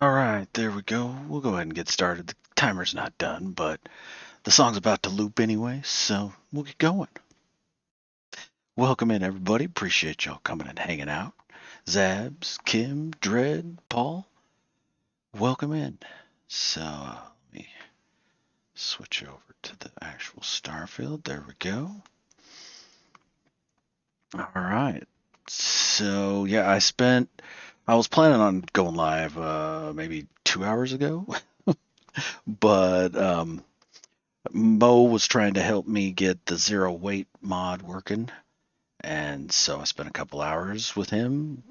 All right, there we go. We'll go ahead and get started. The timer's not done, but the song's about to loop anyway, so we'll get going. Welcome in, everybody. Appreciate y'all coming and hanging out. Zabs, Kim, Dread, Paul, welcome in. So let me switch over to the actual Starfield. There we go. All right. So yeah, I was planning on going live maybe 2 hours ago, but Mo was trying to help me get the zero weight mod working, and so I spent a couple hours with him,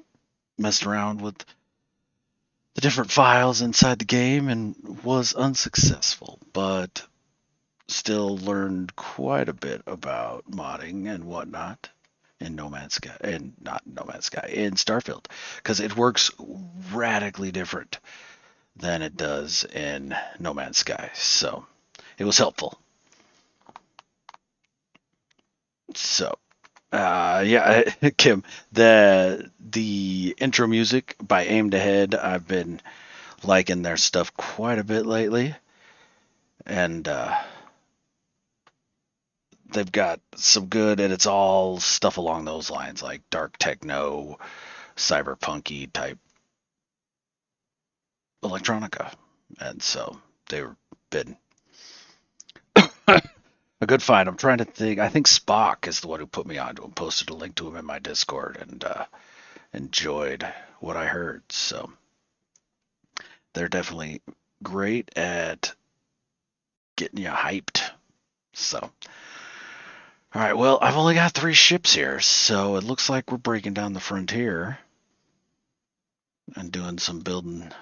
messed around with the different files inside the game, and was unsuccessful, but still learned quite a bit about modding and whatnot in No Man's Sky, and not No Man's Sky, in Starfield, because it works radically different than it does in No Man's Sky. So it was helpful. So Yeah, Kim, the intro music by Aimed Ahead, I've been liking their stuff quite a bit lately, and they've got some good, and it's all stuff along those lines, like dark techno, cyberpunky type electronica, and so they've been a good find. I'm trying to think. I think Spock is the one who put me onto him, posted a link to him in my Discord, and enjoyed what I heard. So they're definitely great at getting you hyped. So, all right. Well, I've only got 3 ships here, so it looks like we're breaking down the frontier and doing some building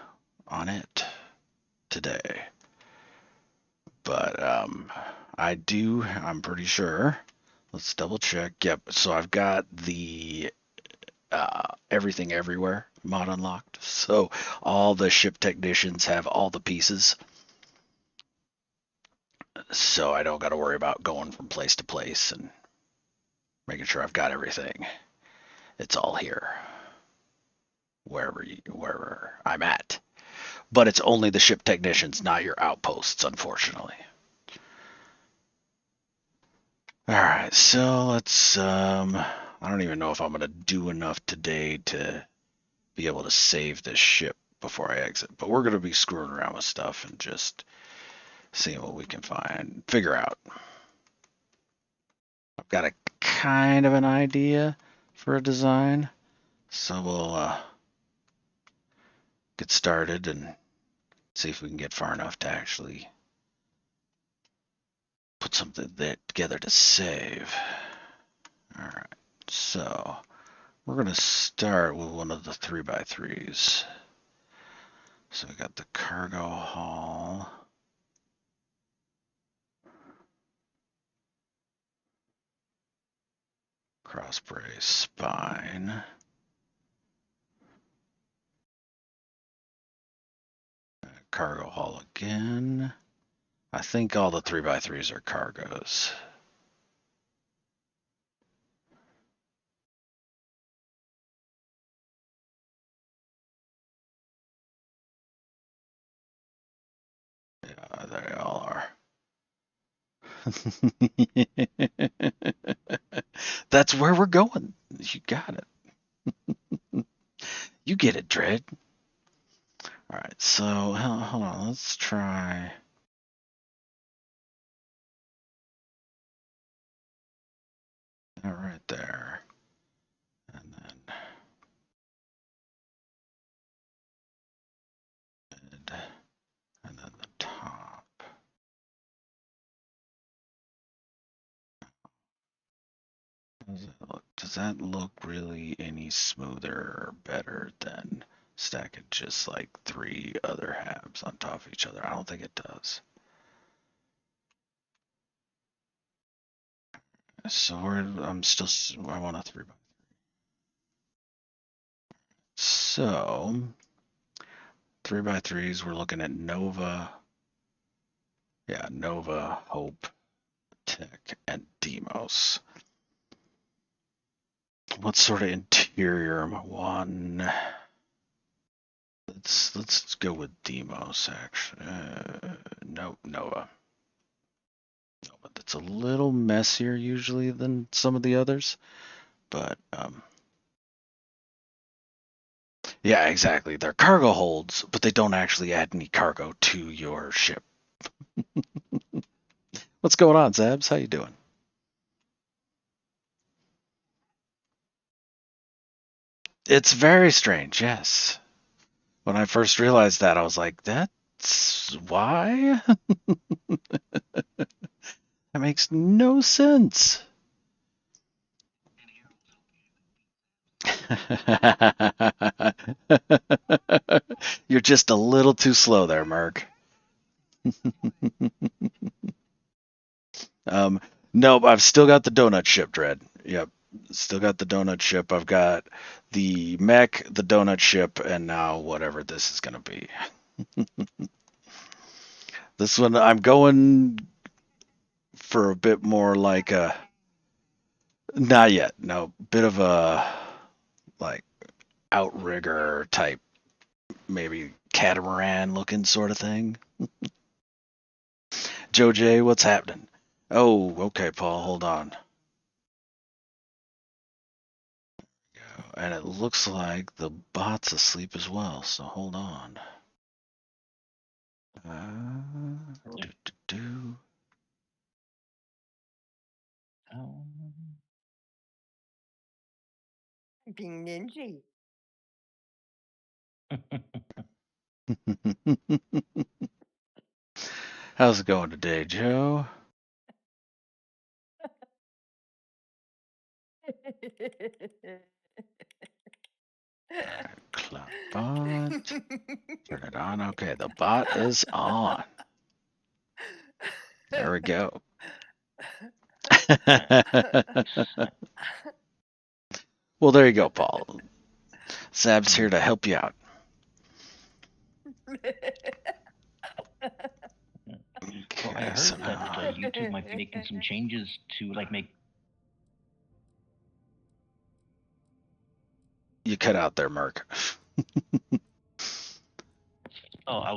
on it today. But I do. I'm pretty sure. Let's double check. Yep. So I've got the everything everywhere mod unlocked. So all the ship technicians have all the pieces. So I don't got to worry about going from place to place and making sure I've got everything. It's all here, wherever I'm at. But it's only the ship technicians, not your outposts, unfortunately. All right, so let's. I don't even know if I'm gonna do enough today to be able to save this ship before I exit. But we're gonna be screwing around with stuff and just seeing what we can find, figure out. I've got a kind of an idea for a design, so we'll get started and see if we can get far enough to actually put something together to save. All right, so we're going to start with one of the 3x3s. So we got the cargo hull. Cross brace spine. Cargo hull again. I think all the 3x3s are cargoes. Yeah, they all are. That's where we're going. You got it. You get it, Dread. All right, so hold on. Let's try. That right there, and then mid, and then the top. Does that look really any smoother or better than stacking just like 3 other halves on top of each other? I don't think it does. So I'm still. I want a 3x. So 3x3s. We're looking at Nova. Yeah, Nova, Hope, Tech, and Demos. What sort of interior am I wanting? Let's go with Demos actually. No, Nova. Nova. That's a little messier usually than some of the others, but yeah, exactly. They're cargo holds, but they don't actually add any cargo to your ship. What's going on, Zabs? How you doing? It's very strange, yes. When I first realized that, I was like, that's why? That makes no sense. You're just a little too slow there, Merc. Um, nope, I've still got the donut ship, Dread. Yep, still got the donut ship. I've got the mech, the donut ship, and now whatever this is going to be. This one, I'm going for a bit more like a. Not yet. No, bit of a like outrigger type, maybe catamaran looking sort of thing. Joe J, what's happening? Oh, okay, Paul, hold on. And it looks like the bot's asleep as well, so hold on. Do, do, do. Being ninja. How's it going today, Joe? Cloud bot. Turn it on. Okay, the bot is on. There we go. Well, there you go, Paul. Zab's here to help you out. Well, I heard that YouTube might be making some changes to like make. You cut out there, Merc. Oh, I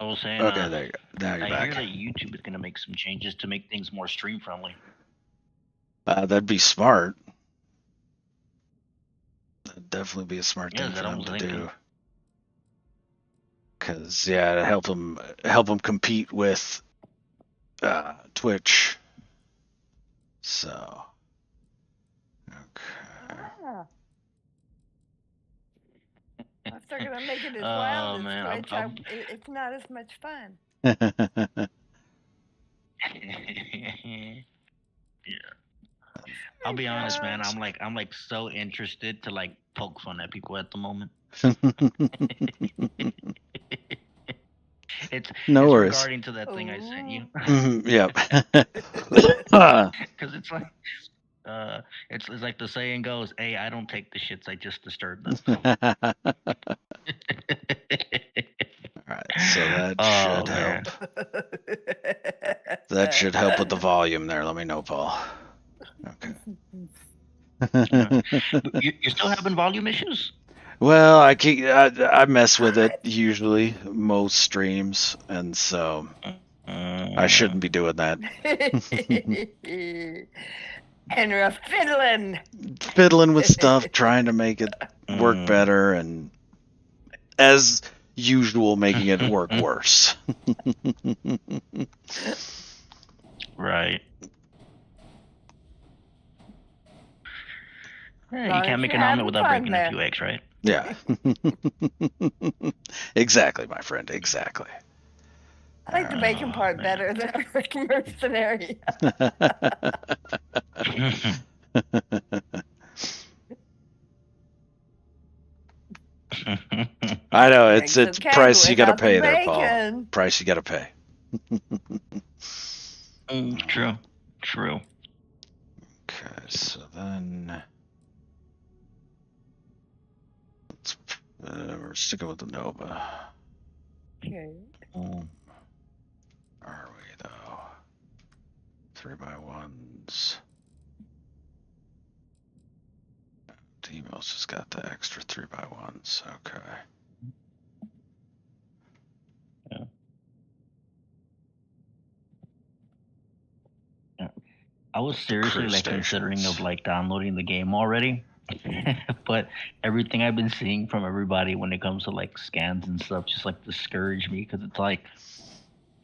was saying. Okay, there you go. Now you're I back. hear that YouTube is going to make some changes to make things more stream friendly. That'd be smart. That'd definitely be a smart thing for them to do. Because yeah, to help them compete with Twitch. So, okay. If they're gonna make it as wild as Twitch, it's not as much fun. Yeah. I'll be honest, man. I'm like so interested to like poke fun at people at the moment. It's worries. Regarding to that thing I sent you. Yep. Because it's like, it's like the saying goes, "Hey, I don't take the shits. I just disturb them." All right, so that should help. That should help with the volume there. Let me know, Paul. Okay. You're still having volume issues? Well, I mess with it usually most streams, and so I shouldn't be doing that. And we're fiddling with stuff, trying to make it work better, and as usual, making it work worse. Right. Yeah, you can't make an omelet without breaking a few eggs, right? Yeah. Exactly, my friend. Exactly. I like the bacon part better than the mercenary. I know it's price you got to pay there, Paul. Price you got to pay. True. True. Okay, so then we're sticking with the Nova. Okay. Are we though? 3x1s. Demos has got the extra 3x1s. Okay. Yeah. I was seriously considering of like downloading the game already. But everything I've been seeing from everybody when it comes to like scans and stuff just like discouraged me, because it's like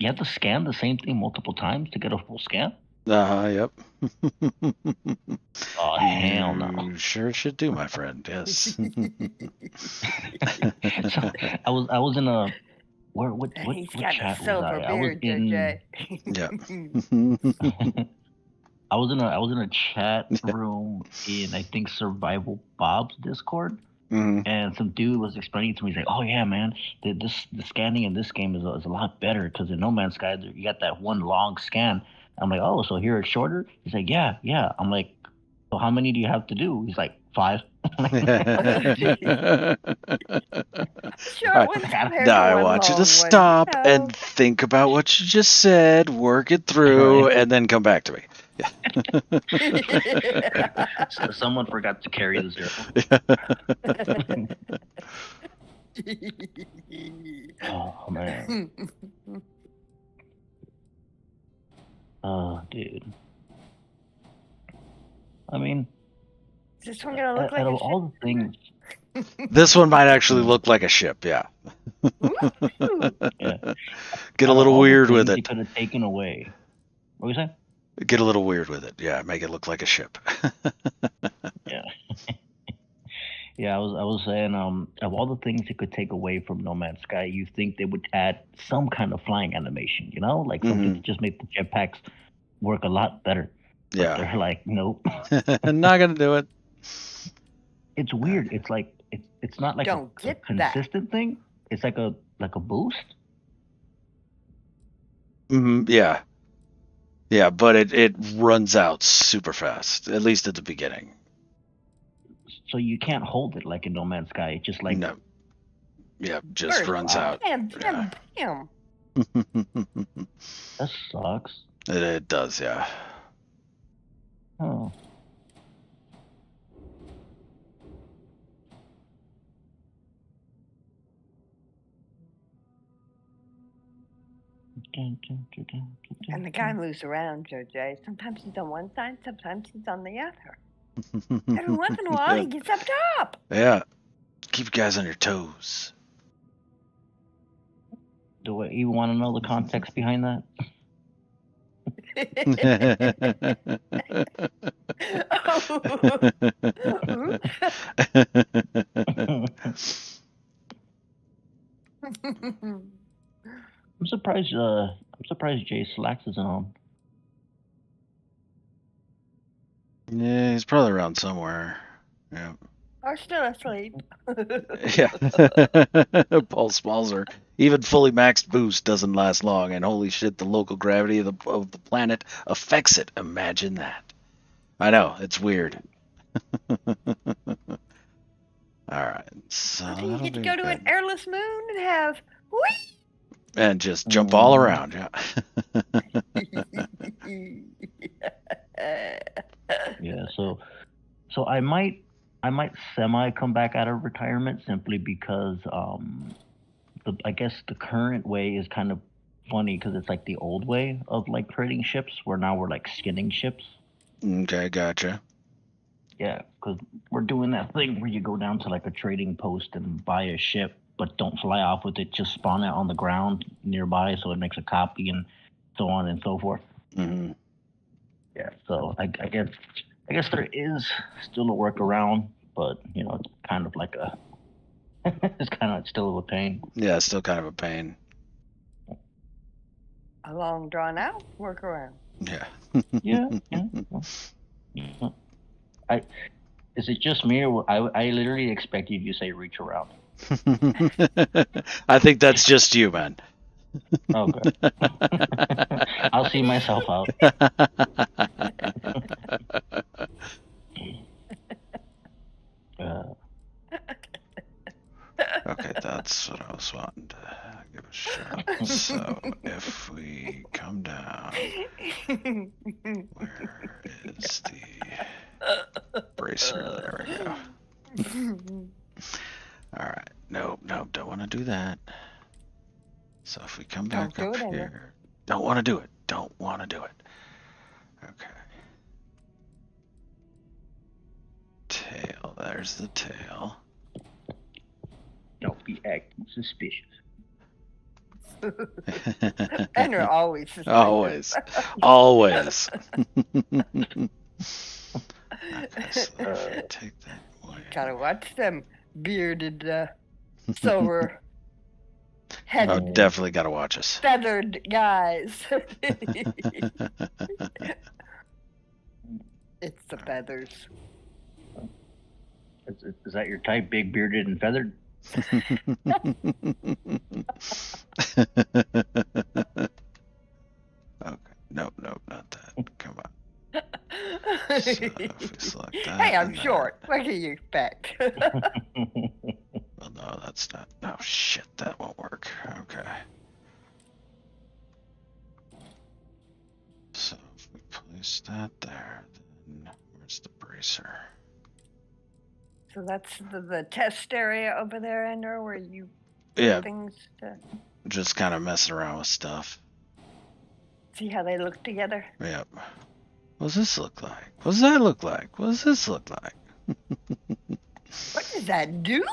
you have to scan the same thing multiple times to get a full scan. Yep. Oh, hell no. You sure should do, my friend. Yes. So I was in a what chat was I? I was in. Yep. I was in a chat room in, I think, Survival Bob's Discord, and some dude was explaining to me. He's like, "Oh yeah, man, the scanning in this game is a lot better, because in No Man's Sky you got that one long scan." I'm like, "Oh, so here it's shorter?" He's like, "Yeah." I'm like, "So how many do you have to do?" He's like, 5. I want you to stop and think about what you just said, work it through, and then come back to me. Yeah. So someone forgot to carry the 0. Oh man. Oh, dude. I mean, is this one gonna look like out of a all the things, this one might actually look like a ship. Yeah. yeah. Get a Out of little all the weird with things it. you could have taken away. What was that? Get a little weird with it. Yeah, make it look like a ship. Yeah. Yeah, I was saying, of all the things you could take away from No Man's Sky, you think they would add some kind of flying animation, you know, like something to just make the jetpacks work a lot better. But Yeah. they're like, nope. Not gonna do it. It's weird. It's like it's not like a consistent thing. It's like a boost. Yeah. Yeah, but it runs out super fast, at least at the beginning. So you can't hold it like in No Man's Sky. It just like no. Yeah, just runs out. Bam. That sucks. It does, yeah. Oh. And the guy moves around, JoJ. Sometimes he's on one side, sometimes he's on the other. Every once in a while, he gets up top. Yeah. Keep you guys on your toes. Do I even want to know the context behind that? I'm surprised. I'm surprised Jay Slacks isn't on. Yeah, he's probably around somewhere. Yeah. Or still asleep. Yeah. Paul Smalzer. Even fully maxed boost doesn't last long, and holy shit, the local gravity of the planet affects it. Imagine that. I know, it's weird. Alright, so until you get to go to an airless moon and have whee! And just jump all around, yeah. Yeah, so I might semi come back out of retirement simply because I guess the current way is kind of funny because it's like the old way of like trading ships, where now we're like skinning ships. Okay, gotcha. Yeah, because we're doing that thing where you go down to like a trading post and buy a ship, but don't fly off with it. Just spawn it on the ground nearby, so it makes a copy and so on and so forth. Mm-hmm. Yeah, so I guess there is still a workaround, but you know, it's kind of like it's kind of still a pain. Yeah, it's still kind of a pain. A long drawn out workaround. Yeah. Yeah. Is it just me, or I literally expected you to say reach around? I think that's just you, man. Okay. I'll see myself out. Okay, that's what I was wanting to give a shot. So if we come down, where is the bracer? There we go. All right. Nope, don't want to do that. So if we come back up here, don't want to do it. Don't want to do it. Okay. Tail. There's the tail. Don't be acting suspicious. And you're always suspicious. Always. Okay, so take that away. Gotta watch them bearded, silver headed. Oh, definitely gotta watch us. Feathered guys. It's the feathers. Is that your type? Big, bearded, and feathered? Okay. Nope, not that. Come on. So if we select that, hey, I'm short. What do you expect? Well, no, that's not. Oh, shit, that won't work. Okay. So if we place that there. Then where's the bracer? So that's the test area over there, Ender, where you Yeah, things to just kind of messing around with stuff. see how they look together. Yep. What does this look like? What does that look like? What does this look like? What does that do?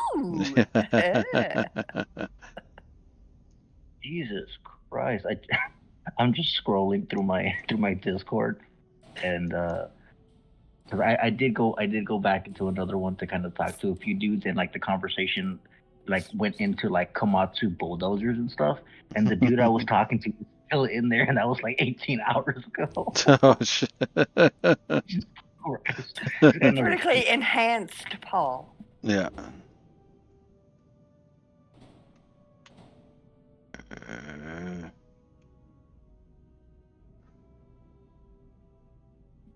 Jesus Christ! I'm just scrolling through my Discord, and because I did go back into another one to kind of talk to a few dudes, and like the conversation like went into like Komatsu bulldozers and stuff, and the dude I was talking to was still in there, and that was like 18 hours ago. Oh shit! Vertically enhanced, Paul. Yeah.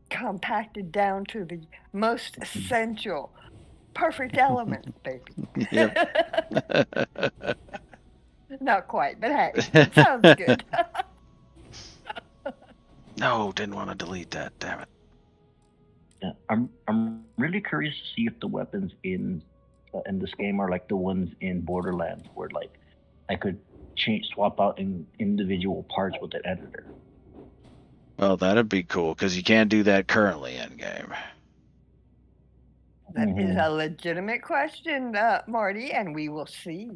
Compacted down to the most essential, perfect elements, baby. Yep. Not quite, but hey, it sounds good. No, didn't want to delete that. Damn it. Yeah, I'm really curious to see if the weapons in this game are like the ones in Borderlands, where like I could swap out in individual parts with the editor. Well, that'd be cool because you can't do that currently in game. That is a legitimate question, Marty, and we will see.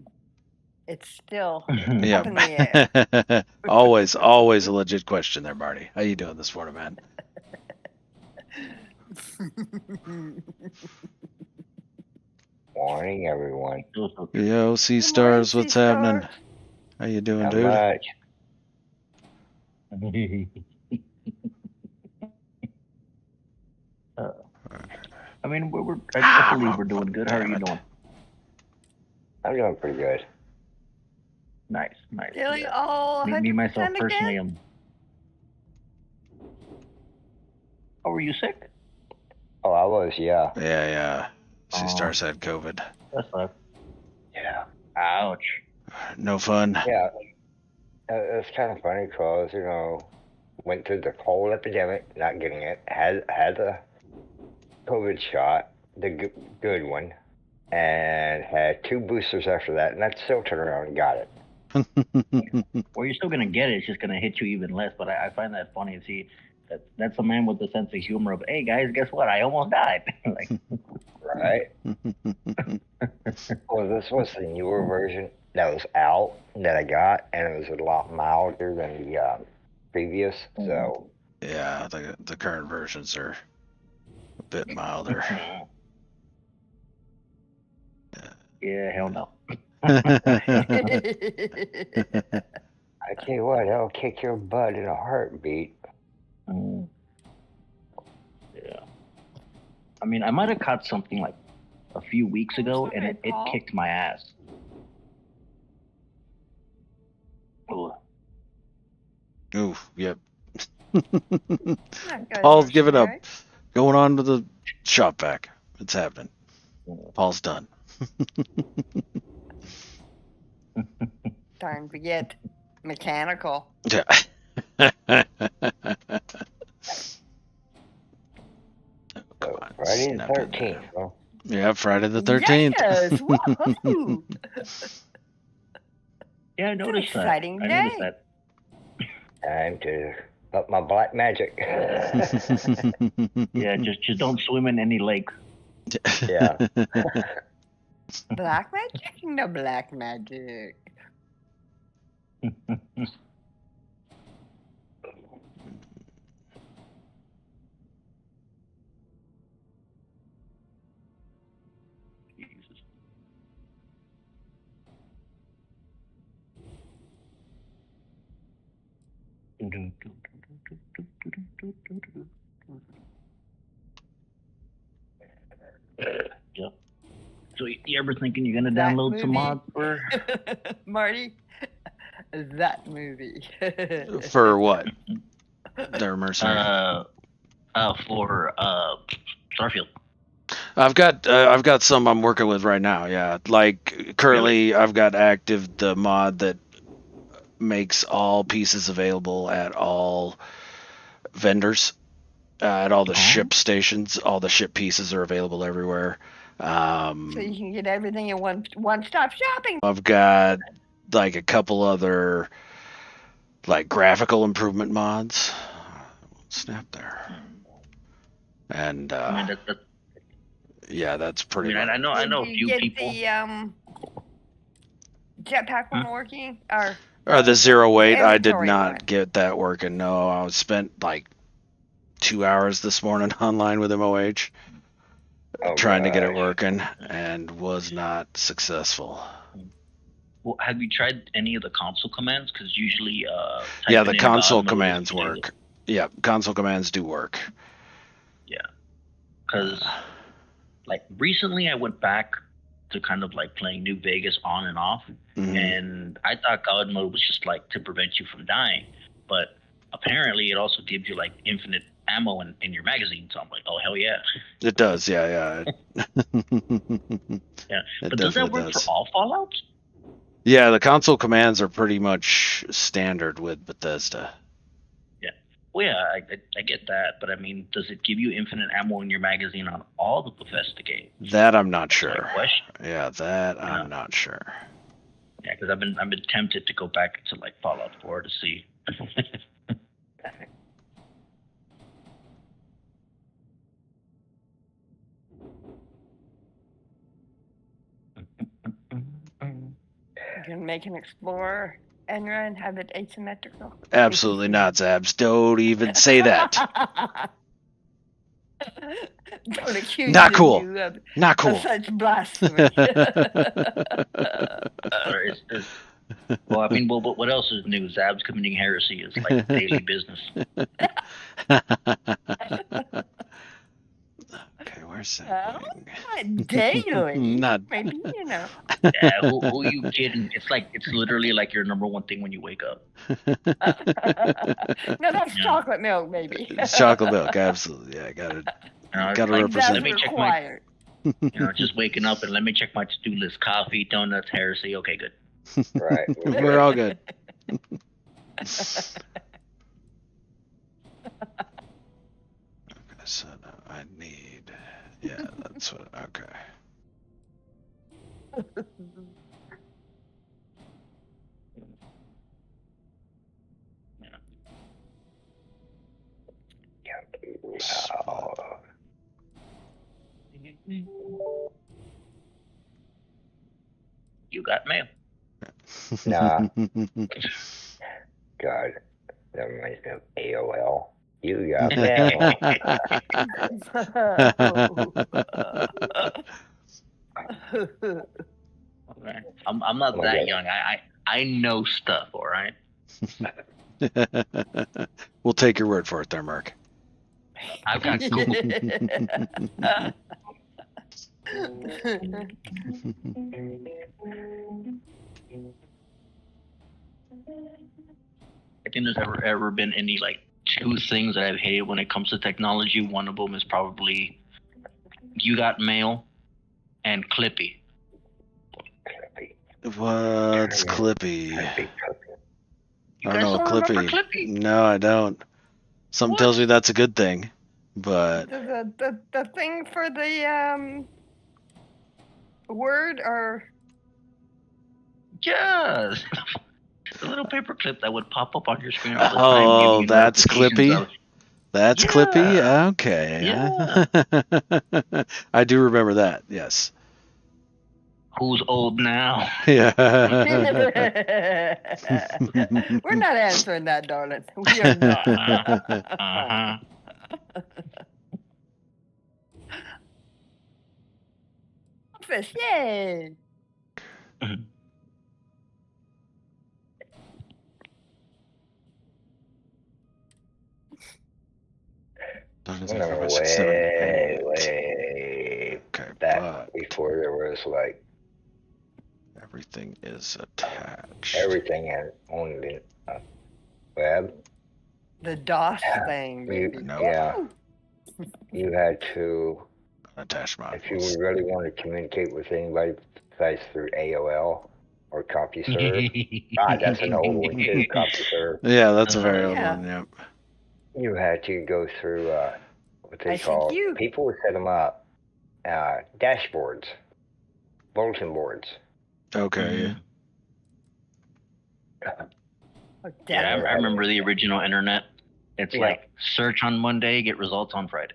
It's still up in the air. always a legit question there, Marty. How you doing this morning, man? Morning, everyone. Yo, Sea Stars, what's happening? How you doing, Not dude? Much. I mean, I believe we're doing good. How are you doing? I'm doing pretty good. Nice. Feeling all 100% me myself again? personally am. Oh, were you sick? Oh, I was, yeah. Yeah. Sea Stars had COVID. That's fine. Yeah. Ouch. No fun. Yeah. It's kind of funny because, went through the whole epidemic, not getting it, had the COVID shot, the good one, and had 2 boosters after that, and I still turned around and got it. Well, you're still going to get it. It's just going to hit you even less. But I find that funny to see that's a man with a sense of humor of, hey, guys, guess what? I almost died. Like, right? Well, this was the newer version that was out that I got, and it was a lot milder than the previous. So yeah, the current versions are a bit milder. Yeah, hell no. I tell you what, that'll kick your butt in a heartbeat. Yeah. I mean, I might have caught something like a few weeks ago, and it kicked my ass. Ooh, yep. Paul's giving up. Going on to the shop vac. It's happening. Paul's done. Time to get mechanical. Yeah. Come on. Friday the 13th. Huh? Yeah, Friday the 13th. Yes, woohoo! Yeah, I noticed that. Exciting day. Time to up my black magic. Yeah, just don't swim in any lake. Yeah. Black magic? No black magic. Yeah. So you ever thinking you're gonna download some mods for Marty? That movie. For what? They're mercenary. For Starfield. I've got some I'm working with right now. Yeah, like currently I've got active the mod that makes all pieces available at all vendors. at all the ship stations. All the ship pieces are available everywhere. So you can get everything in one-stop shopping. I've got like a couple other like graphical improvement mods. Snap there. And I mean, yeah, that's pretty much. I know a few people. Did you get the jetpack one working? Or the zero weight, I did inventory not one? get that working. No, I spent like 2 hours this morning online with MOH trying to get it working and was not successful. Well, have you tried any of the console commands? Because usually, yeah, the console commands work. Yeah, console commands do work. Yeah, because like recently I went back to kind of like playing New Vegas on and off, and I thought God mode was just like to prevent you from dying, but apparently it also gives you like infinite ammo in your magazine. So I'm like, oh hell yeah! It does, yeah. Yeah, but does that work for all Fallouts? Yeah, the console commands are pretty much standard with Bethesda. Yeah. Well, yeah, I get that, but I mean, does it give you infinite ammo in your magazine on all the Bethesda games? That I'm not sure. Yeah, that I'm not sure. Yeah, because I've been tempted to go back to like Fallout 4 to see. You can make an Explorer and have it asymmetrical. Absolutely not, Zabs. Don't even say that. Don't accuse not cool. You of, not cool. Of such blasphemy. Well, I mean, what else is new? Zab's committing heresy is like daily business. Okay, where's that? Daily. Not maybe, you know. Yeah, who you kidding? It's literally like your number one thing when you wake up. No, that's chocolate milk, maybe. It's chocolate milk, absolutely. Yeah, gotta like, represent. Let me check my, just waking up and let me check my to-do list: coffee, donuts, heresy. Okay, good. Right. We're all good. So I need. Yeah, that's what. Okay. Wow. You got mail. Nah. God, that reminds me of AOL. You got mail. I'm not that young. I know stuff. All right. We'll take your word for it, there, Mark. I've got Google. I think there's ever been any like two things that I've hated when it comes to technology. One of them is probably You Got Mail and Clippy. What's Clippy? You I don't know Clippy. No, I don't. Something tells me that's a good thing, but the thing for the word or yes, the little paper clip that would pop up on your screen all the time. Oh, that's Clippy. That's Clippy. Okay. Yeah. I do remember that. Yes. Who's old now? Yeah. We're not answering that, darling. We are not. Office, yay! Way back before there was like everything is attached. Everything had only been web. The DOS thing, baby. Yeah. You had to attach modules. If you really want to communicate with anybody besides through AOL or CompuServe. God, that's an old one too, CompuServe. Yeah, that's a very old one, yep. You had to go through what they call. People would set them up, dashboards, bulletin boards. Okay. Yeah, I remember the original internet. It's like search on Monday, get results on Friday.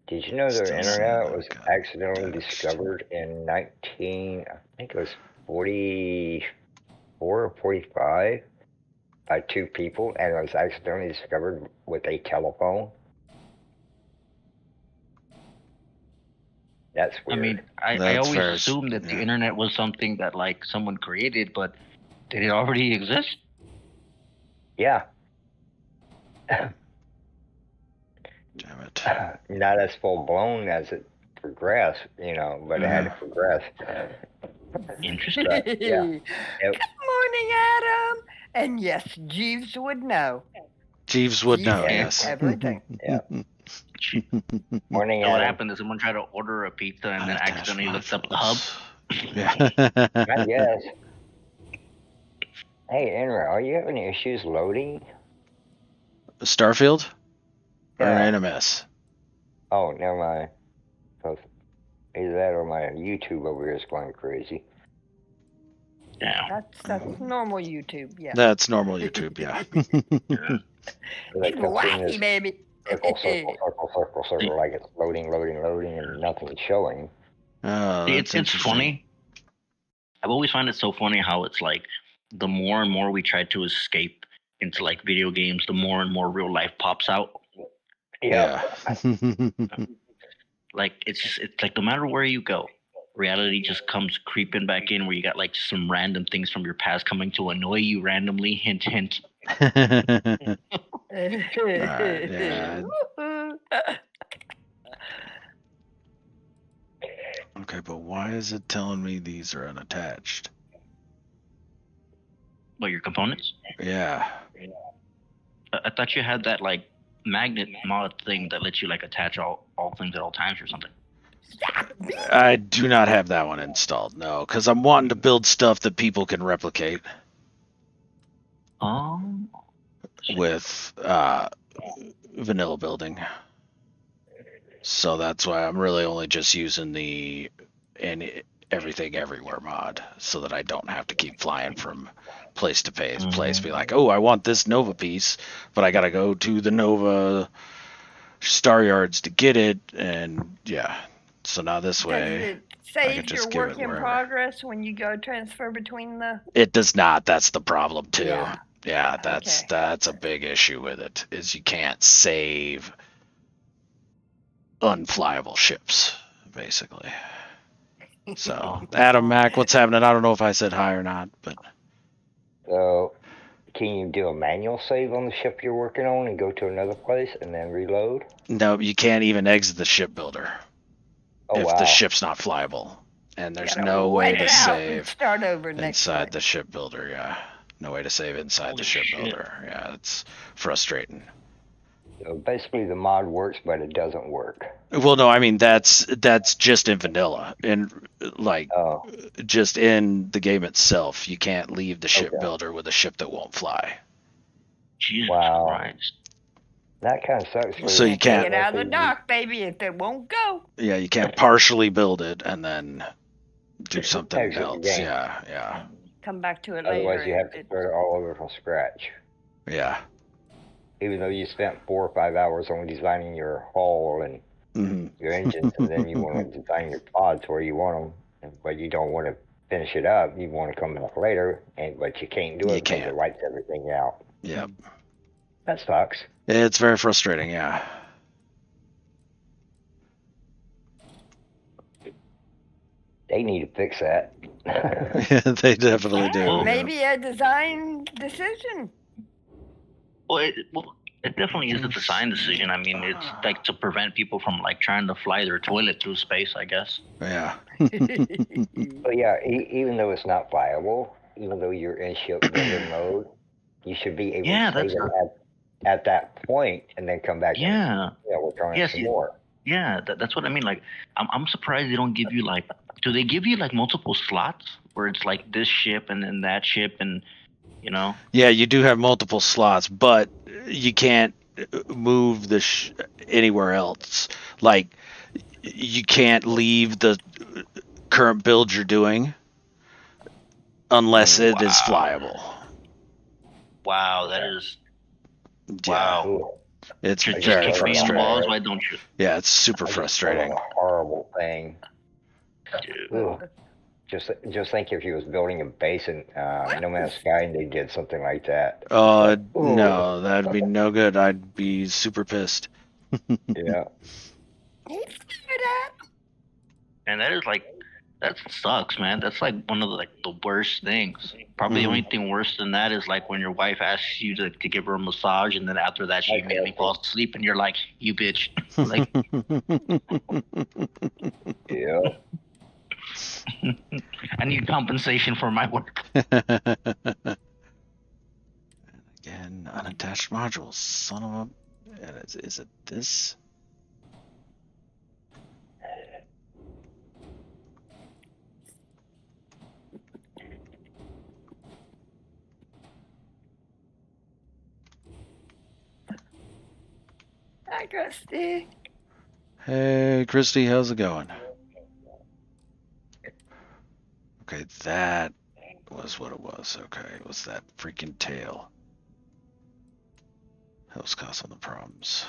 Did you know the internet was accidentally discovered in I think it was 44 or 45 by two people, and it was accidentally discovered with a telephone? That's weird. I mean, I always assumed that the internet was something that like someone created, but did it already exist? Yeah. Damn it. Not as full blown as it progressed, but it had to progress. Interesting. Yeah. Good morning, Adam. And yes, Jeeves would know. Jeeves would know, yes. Everything. Yeah. Morning, so what happened is someone tried to order a pizza and then accidentally looked up the hub. Yeah. I guess. Hey, Enra, are you having issues loading? Starfield? Or NMS? Oh, never mind. So either that or my YouTube over here is going crazy. Yeah. That's normal YouTube, yeah. That's normal YouTube, yeah. Like wacky, baby. Circle, like it's loading, and nothing's showing. It's funny. I've always found it so funny how it's like the more and more we try to escape into like video games, the more and more real life pops out. Yeah. Like it's like no matter where you go, reality just comes creeping back in where you got like some random things from your past coming to annoy you randomly. Hint, hint. Right, yeah. Okay, but why is it telling me these are unattached? What, your components? Yeah. I thought you had that like magnet mod thing that lets you like attach all things at all times or something. I do not have that one installed, no, because I'm wanting to build stuff that people can replicate. With vanilla building. So that's why I'm really only just using the everything everywhere mod, so that I don't have to keep flying from place to place. Be like, oh, I want this Nova piece, but I gotta go to the Nova Star Yards to get it, and yeah. So now this way, I can just your work in progress when you go transfer between the. It does not. That's the problem too. Yeah, that's a big issue with it. Is you can't save unflyable ships, basically. So, Adam, Mac, what's happening? I don't know if I said hi or not, but. So, can you do a manual save on the ship you're working on and go to another place and then reload? No, you can't even exit the shipbuilder if the ship's not flyable, and there's no way to save start over inside the shipbuilder. Yeah, no way to save inside the shipbuilder. Yeah, it's frustrating. So basically, the mod works, but it doesn't work. Well, no, I mean that's just in vanilla, and like just in the game itself, you can't leave the shipbuilder with a ship that won't fly. Jesus Christ. That kind of sucks. So you can't get out of the dock, baby, if it won't go. Yeah, you can't partially build it and then do something else. Yeah. Come back to it later. Otherwise, you have to start it all over from scratch. Yeah. Even though you spent 4 or 5 hours on designing your hull and your engines, and then you want to design your pods where you want them, but you don't want to finish it up. You want to come back later, but you can't do it because it wipes everything out. Yep. That sucks. It's very frustrating, yeah. They need to fix that. They definitely do. Maybe a design decision. Well, it definitely is a design decision. I mean, it's like to prevent people from like trying to fly their toilet through space, I guess. Yeah. But yeah, even though it's not flyable, even though you're in shipbuilding mode, you should be able to save it at that point and then come back. And, work on it some more. Yeah, that's what I mean. Like, I'm surprised they don't give you like. Do they give you like multiple slots where it's like this ship and then that ship and You know? Yeah, you do have multiple slots, but you can't move anywhere else. Like, you can't leave the current build you're doing unless it is flyable. Wow, that is. Yeah. Wow. It's Just very kick me in the balls. frustrating. Why don't you? Yeah, it's super frustrating. A horrible thing. Dude. Ugh. Just think if he was building a base in No Man's Sky and they did something like that. No, that'd be no good. I'd be super pissed. Yeah. And that is like, that sucks, man. That's like one of the worst things. Probably the only thing worse than that is like when your wife asks you to give her a massage, and then after that she immediately falls asleep, and you're like, you bitch. Like, Yeah. I need compensation for my work. Again, unattached modules. Son of a. Is it this? Hi, Christy. Hey, Christy, how's it going? Okay, that was what it was. Okay, it was that freaking tail. That was causing the problems.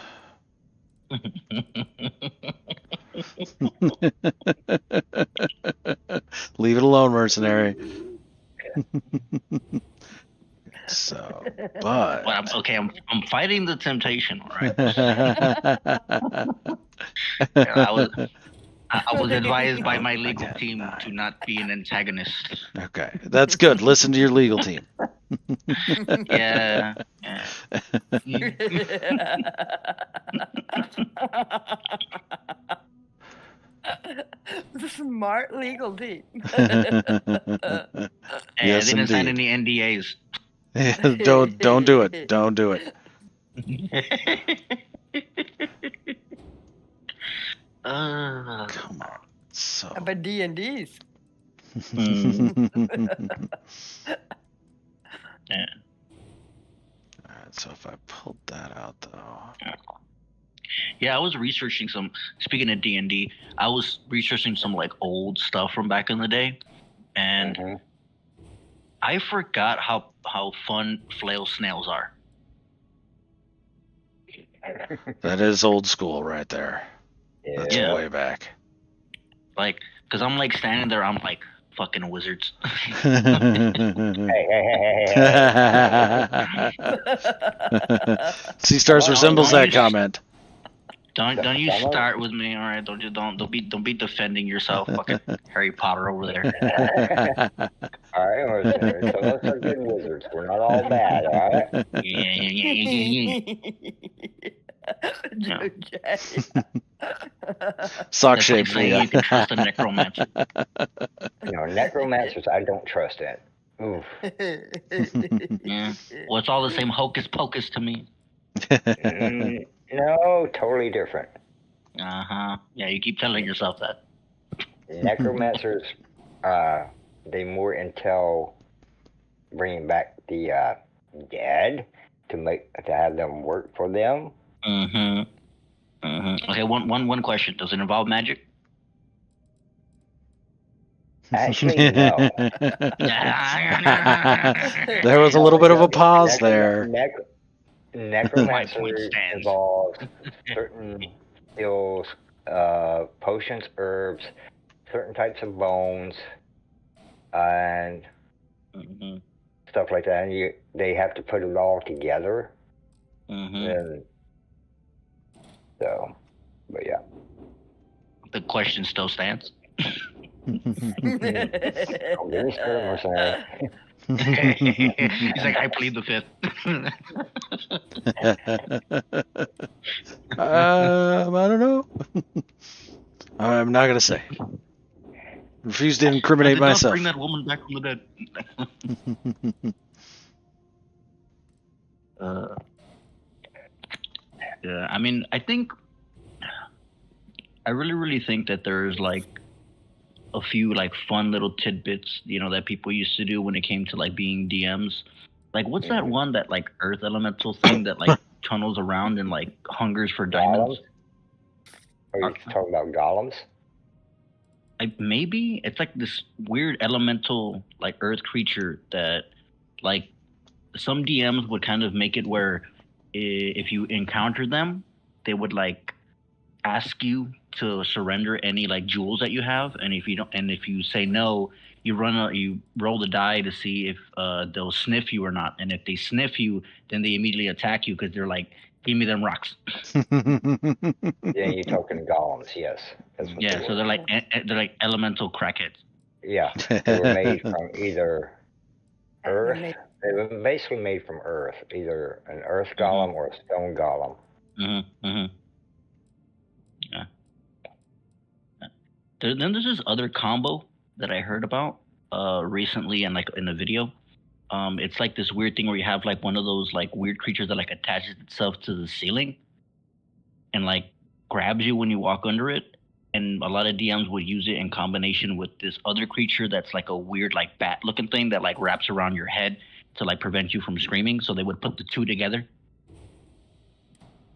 Leave it alone, mercenary. So, but I'm fighting the temptation, all right? I was advised by my legal team to not be an antagonist. Okay, that's good. Listen to your legal team. Yeah. The smart legal team. Hey, Yes, I didn't sign indeed. any NDAs. Don't do it. Don't do it. Come on. So. How about D&Ds? Yeah. Alright, so if I pulled that out though. Yeah, I was researching some. Speaking of D&D, I was researching some like old stuff from back in the day, and I forgot how fun flail snails are. That is old school right there. Yeah. That's way back. Like, cause I'm like standing there, I'm like fucking wizards. Sea Stars resembles that comment. Don't you start with me, all right? Don't be defending yourself, fucking Harry Potter over there. All right, mercenary. So let's are good wizards. We're not all bad, all right? Yeah. Sock shape. Saying you can trust a necromancer. No, necromancers, I don't trust that. Oof. Yeah. Well, it's all the same hocus pocus to me. No, totally different. Yeah, you keep telling yourself that. Necromancers, they more entail bringing back the dead to have them work for them. Okay, one question. Does it involve magic? Actually, no. There was a little bit of a pause there. Necromancer involves certain skills, potions, herbs, certain types of bones, and stuff like that. And they have to put it all together. And so, but yeah. The question still stands. Don't get me started, mercenary. He's like, I plead the fifth. I don't know. I'm not gonna say. Refuse to incriminate myself. Bring that woman back from the dead. Yeah, I mean, I really think that there's like a few like fun little tidbits, that people used to do when it came to like being DMs. Like, what's that one that like Earth Elemental thing that like tunnels around and like hungers for diamonds? Are you talking about golems? Maybe it's like this weird elemental like Earth creature that like some DMs would kind of make it where if you encounter them, they would like ask you to surrender any like jewels that you have, and if you don't, and if you say no, you roll the die to see if they'll sniff you or not, and if they sniff you, then they immediately attack you because they're like, "Give me them rocks." Yeah, you're talking golems, yes. Yeah, so they're like elemental crackheads. Yeah, they were made from either earth. They were basically made from earth, either an earth golem or a stone golem. Yeah. Then there's this other combo that I heard about recently and like in a video. It's like this weird thing where you have like one of those like weird creatures that like attaches itself to the ceiling and like grabs you when you walk under it. And a lot of DMs would use it in combination with this other creature that's like a weird like bat looking thing that like wraps around your head to like prevent you from screaming. So they would put the two together.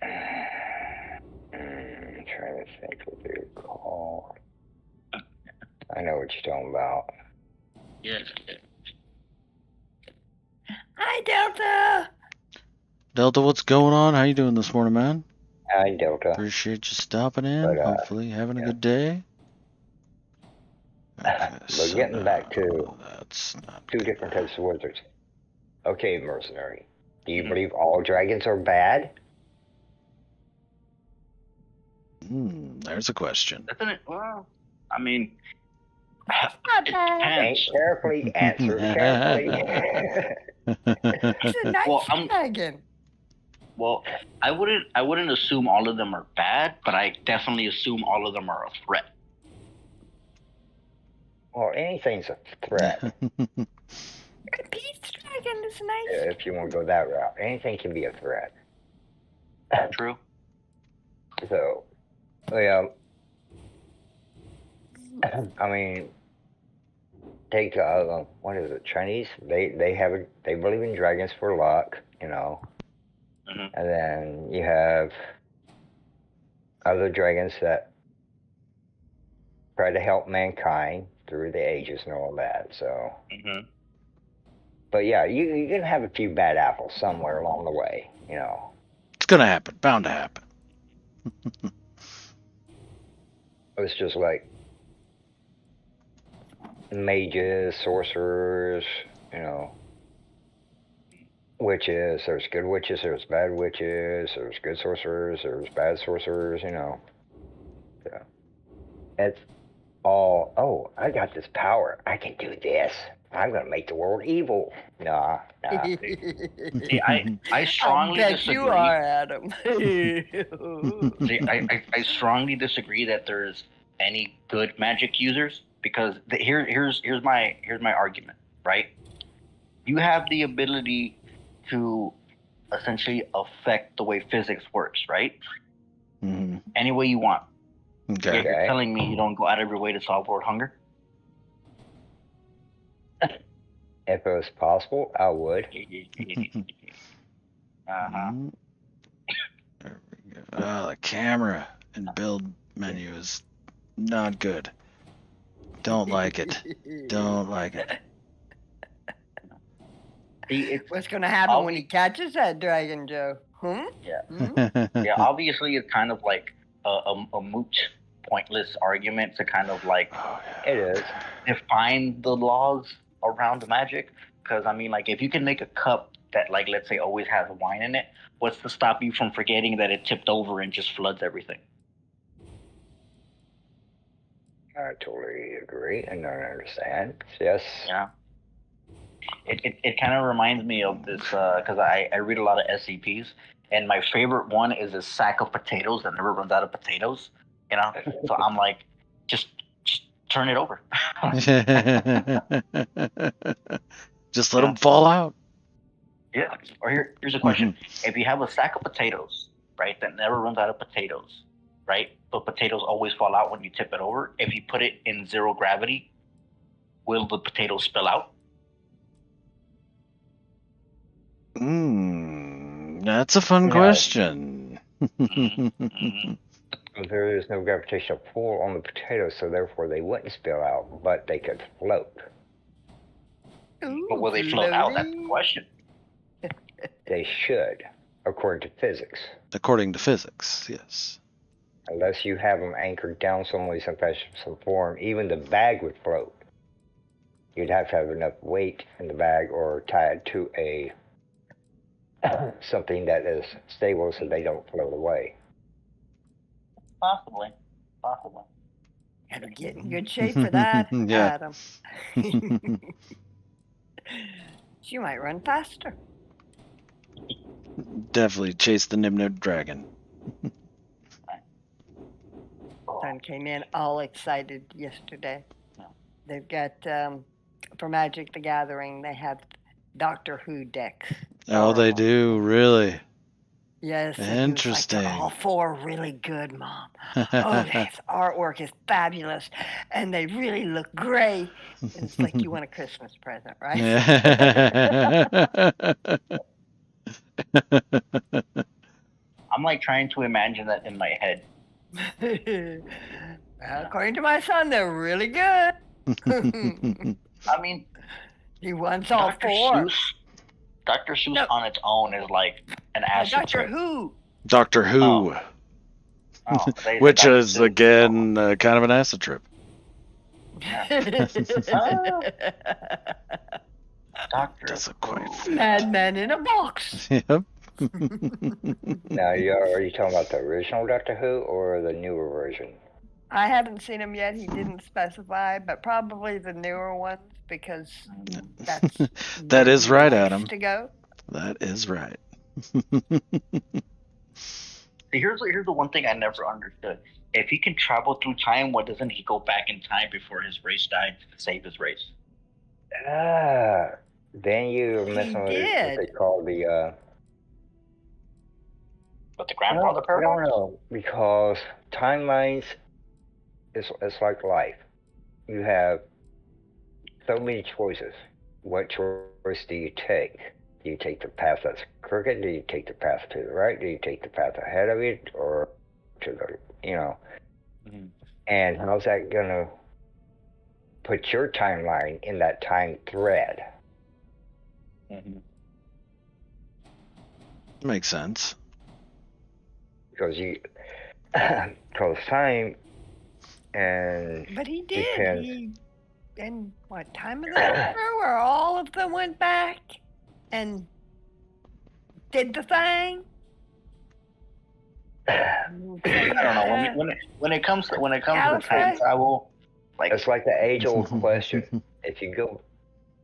I'm trying to think what they're called. I know what you're talking about. Yes. Hi, Delta. Delta, what's going on? How you doing this morning, man? Hi, Delta. Appreciate you stopping in. Hopefully having a good day. Okay, we're getting back to that's two different types of wizards. Okay, mercenary. Do you believe all dragons are bad? There's a question. Isn't it? Well, I mean, Carefully answer. Carefully. It's a nice dragon. Well, I wouldn't assume all of them are bad, but I definitely assume all of them are a threat. Well, anything's a threat. A peace dragon is nice. Yeah, if you want to go that route, anything can be a threat. True. So, yeah. I mean, take what is it? Chinese. They believe in dragons for luck, you know. And then you have other dragons that try to help mankind through the ages and all that. So, but yeah, you're gonna have a few bad apples somewhere along the way, you know. It's gonna happen. Bound to happen. It's just like mages, sorcerers, you know. Witches, there's good witches, there's bad witches, there's good sorcerers, there's bad sorcerers, you know. Yeah. It's all, oh, I got this power. I can do this. I'm going to make the world evil. Nah. See, I strongly disagree. You are, Adam. See, I strongly disagree that there's any good magic users because here's my argument, right? You have the ability to essentially affect the way physics works, right? Any way you want. Okay. You're telling me you don't go out of your way to solve world hunger? If it was possible, I would. There we go. Oh, the camera and build menu is not good. Don't like it. Don't like it. What's going to happen when he catches that dragon, Joe? Yeah, obviously it's kind of like a moot, pointless argument to kind of like it is define the laws around magic. Because I mean, like if you can make a cup that, like, let's say always has wine in it, what's to stop you from forgetting that it tipped over and just floods everything? I totally agree and don't understand. Yes. Yeah. It kind of reminds me of this because I read a lot of SCPs, and my favorite one is a sack of potatoes that never runs out of potatoes. You know, so I'm like, just turn it over. Just let them fall out. Yeah. Or here's a question: if you have a sack of potatoes, right, that never runs out of potatoes, right, but potatoes always fall out when you tip it over. If you put it in zero gravity, will the potatoes spill out? That's a fun question. There is no gravitational pull on the potatoes, so therefore they wouldn't spill out, but they could float. Ooh, But will they float out? That's the question. They should, according to physics. According to physics, yes. Unless you have them anchored down some way, some form, even the bag would float. You'd have to have enough weight in the bag or tied to a something that is stable so they don't float away. Possibly. Gotta get in good shape for that, Yeah. Adam. She might run faster. Definitely chase the Nimnod dragon. Son came in all excited yesterday. They've got, for Magic the Gathering, they have Doctor Who decks. Oh, they do, really? Yes. Interesting. Like, all 4 really good, Mom. Oh, this artwork is fabulous, and they really look great. And it's like you want a Christmas present, right? I'm like trying to imagine that in my head. According to my son, they're really good. I mean, he wants all 4. Dr. Seuss on its own is like an acid Doctor trip. Who. Doctor Who. Which is, again, kind of an acid trip. Doctor Madman in a box. Yep. Now, are you talking about the original Doctor Who or the newer version? I haven't seen him yet. He didn't specify, but probably the newer ones because that's that is right, Adam. To go. That is right. Here's the one thing I never understood. If he can travel through time, why doesn't he go back in time before his race died to save his race? Then you're messing with what they call the But the grandfather paradox? I don't know, because timelines it's like life. You have so many choices. What choice do you take? Do you take the path that's crooked? Do you take the path to the right? Do you take the path ahead of it, or to the And how's that gonna put your timeline in that time thread? Makes sense. Because because time and but he did. And what time of the year where all of them went back and did the thing? I don't know. When it comes to time travel, like it's like the age-old question.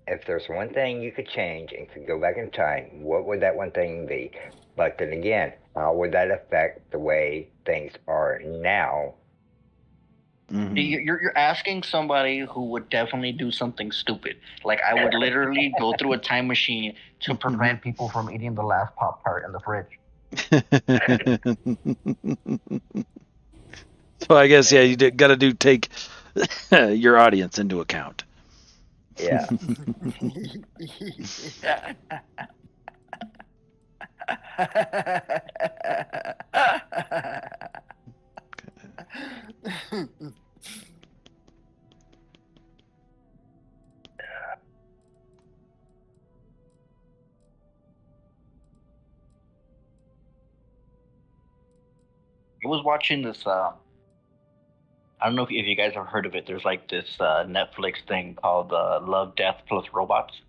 If there's one thing you could change and could go back in time, what would that one thing be? But then again, how would that affect the way things are now? You're asking somebody who would definitely do something stupid. Like I would literally go through a time machine to prevent people from eating the last Pop-Tart in the fridge. So I guess you got to take your audience into account. Yeah. I was watching this. I don't know if you guys have heard of it. There's like this Netflix thing called Love, Death plus Robots.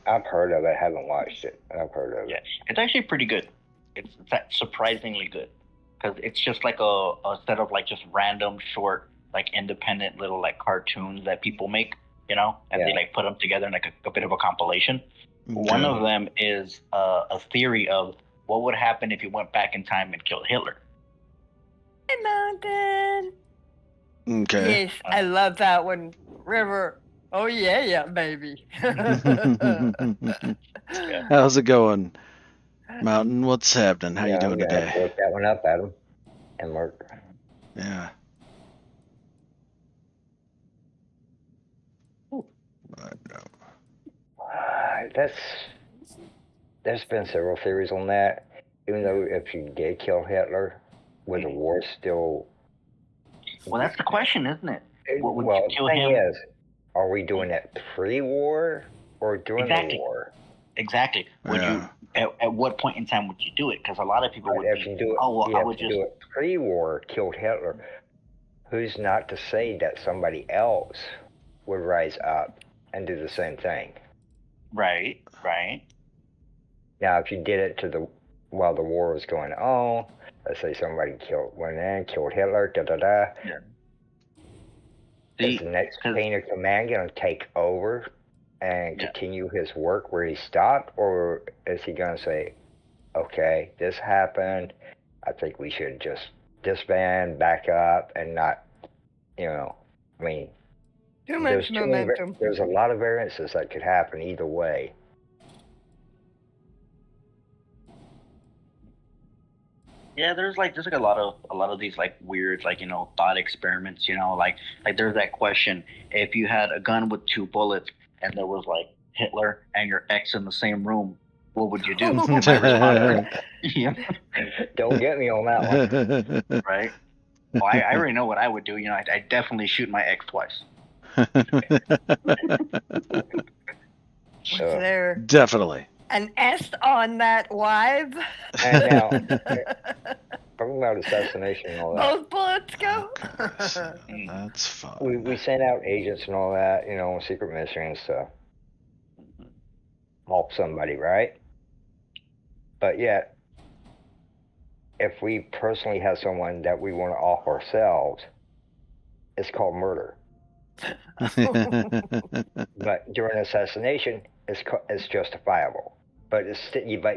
I've heard of it. Haven't watched it. I've heard of it. Yeah, it's actually pretty good. It's surprisingly good because it's just like a set of like just random short like independent little like cartoons that people make, and they like put them together in like a bit of a compilation. Okay. One of them is a theory of what would happen if you went back in time and killed Hitler. Hey, Mountain. Okay. Yes, I love that one. River. Oh, yeah, baby. How's it going? Mountain, what's happening? How you doing today? Look that one up, Adam. And Mark. Yeah. That's there's been several theories on that. Even though if you did kill Hitler, would the war still? Well, that's the question, isn't it? What would Well, you kill the thing him? is, are we doing it pre-war or during the war? Exactly. Would you? At what point in time would you do it? Because a lot of people would If you do it, I would just do it pre-war, killed Hitler. Who's not to say that somebody else would rise up and do the same thing? Right. Now, if you did it while the war was going on, let's say somebody went in, killed Hitler, Yeah. Is the next chain of command going to take over and continue his work where he stopped, or is he going to say, okay, this happened, I think we should just disband, back up, and not, I mean, too much momentum. There's a lot of variances that could happen either way. Yeah, there's like a lot of these like weird thought experiments. Like there's that question: if you had a gun with 2 bullets and there was like Hitler and your ex in the same room, what would you do? Yeah. Don't get me on that one. Right? Well, I already know what I would do. I definitely shoot my ex twice. Was there definitely an S on that wife? And now, talking about assassination and all that. Both bullets go? That's fun. We sent out agents and all that, secret mission and stuff. Help somebody, right? But yet, if we personally have someone that we want to off ourselves, it's called murder. But during assassination, it's justifiable. But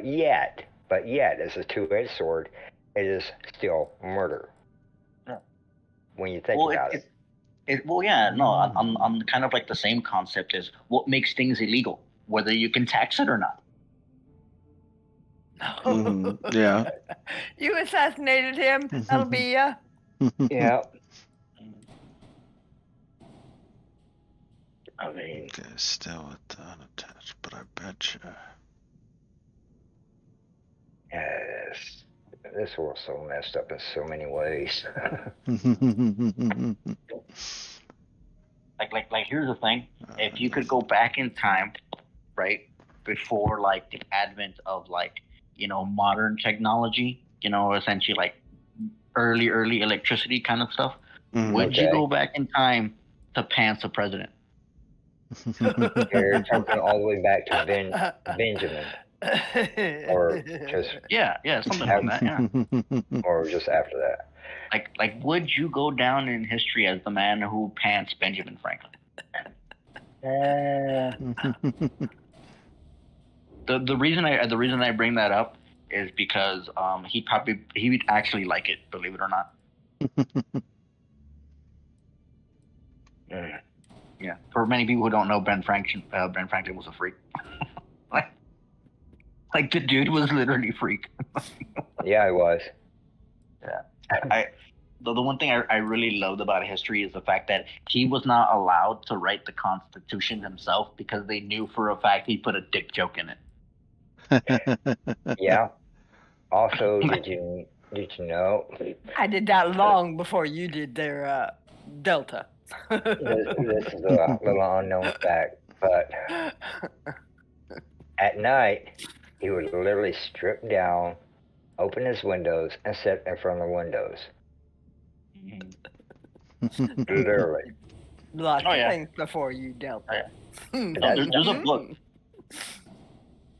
yet, as a two-edged sword, it is still murder. Yeah. When you think about it. I'm kind of like the same concept as what makes things illegal, whether you can tax it or not. Yeah. You assassinated him. That'll be ya. Yeah. I mean, okay, still with the unattached, but I bet you. Yes, this world's so messed up in so many ways. like here's the thing: if you could go back in time, right before like the advent of modern technology, essentially like early electricity kind of stuff, would you go back in time to pants a president? You're talking all the way back to Benjamin, or just something like that, or just after that. Like, would you go down in history as the man who pants Benjamin Franklin? The reason I bring that up is because he would actually like it, believe it or not. Yeah, for many people who don't know, Ben Franklin was a freak. like the dude was literally a freak. Yeah, he was. Yeah, the one thing I really loved about history is the fact that he was not allowed to write the Constitution himself because they knew for a fact he put a dick joke in it. Yeah. Also, did you know? I did that long before you did their Delta. This is a little unknown fact, but at night he would literally strip down, open his windows, and sit in front of the windows. Literally. Lots of things before you Delta. There's a book.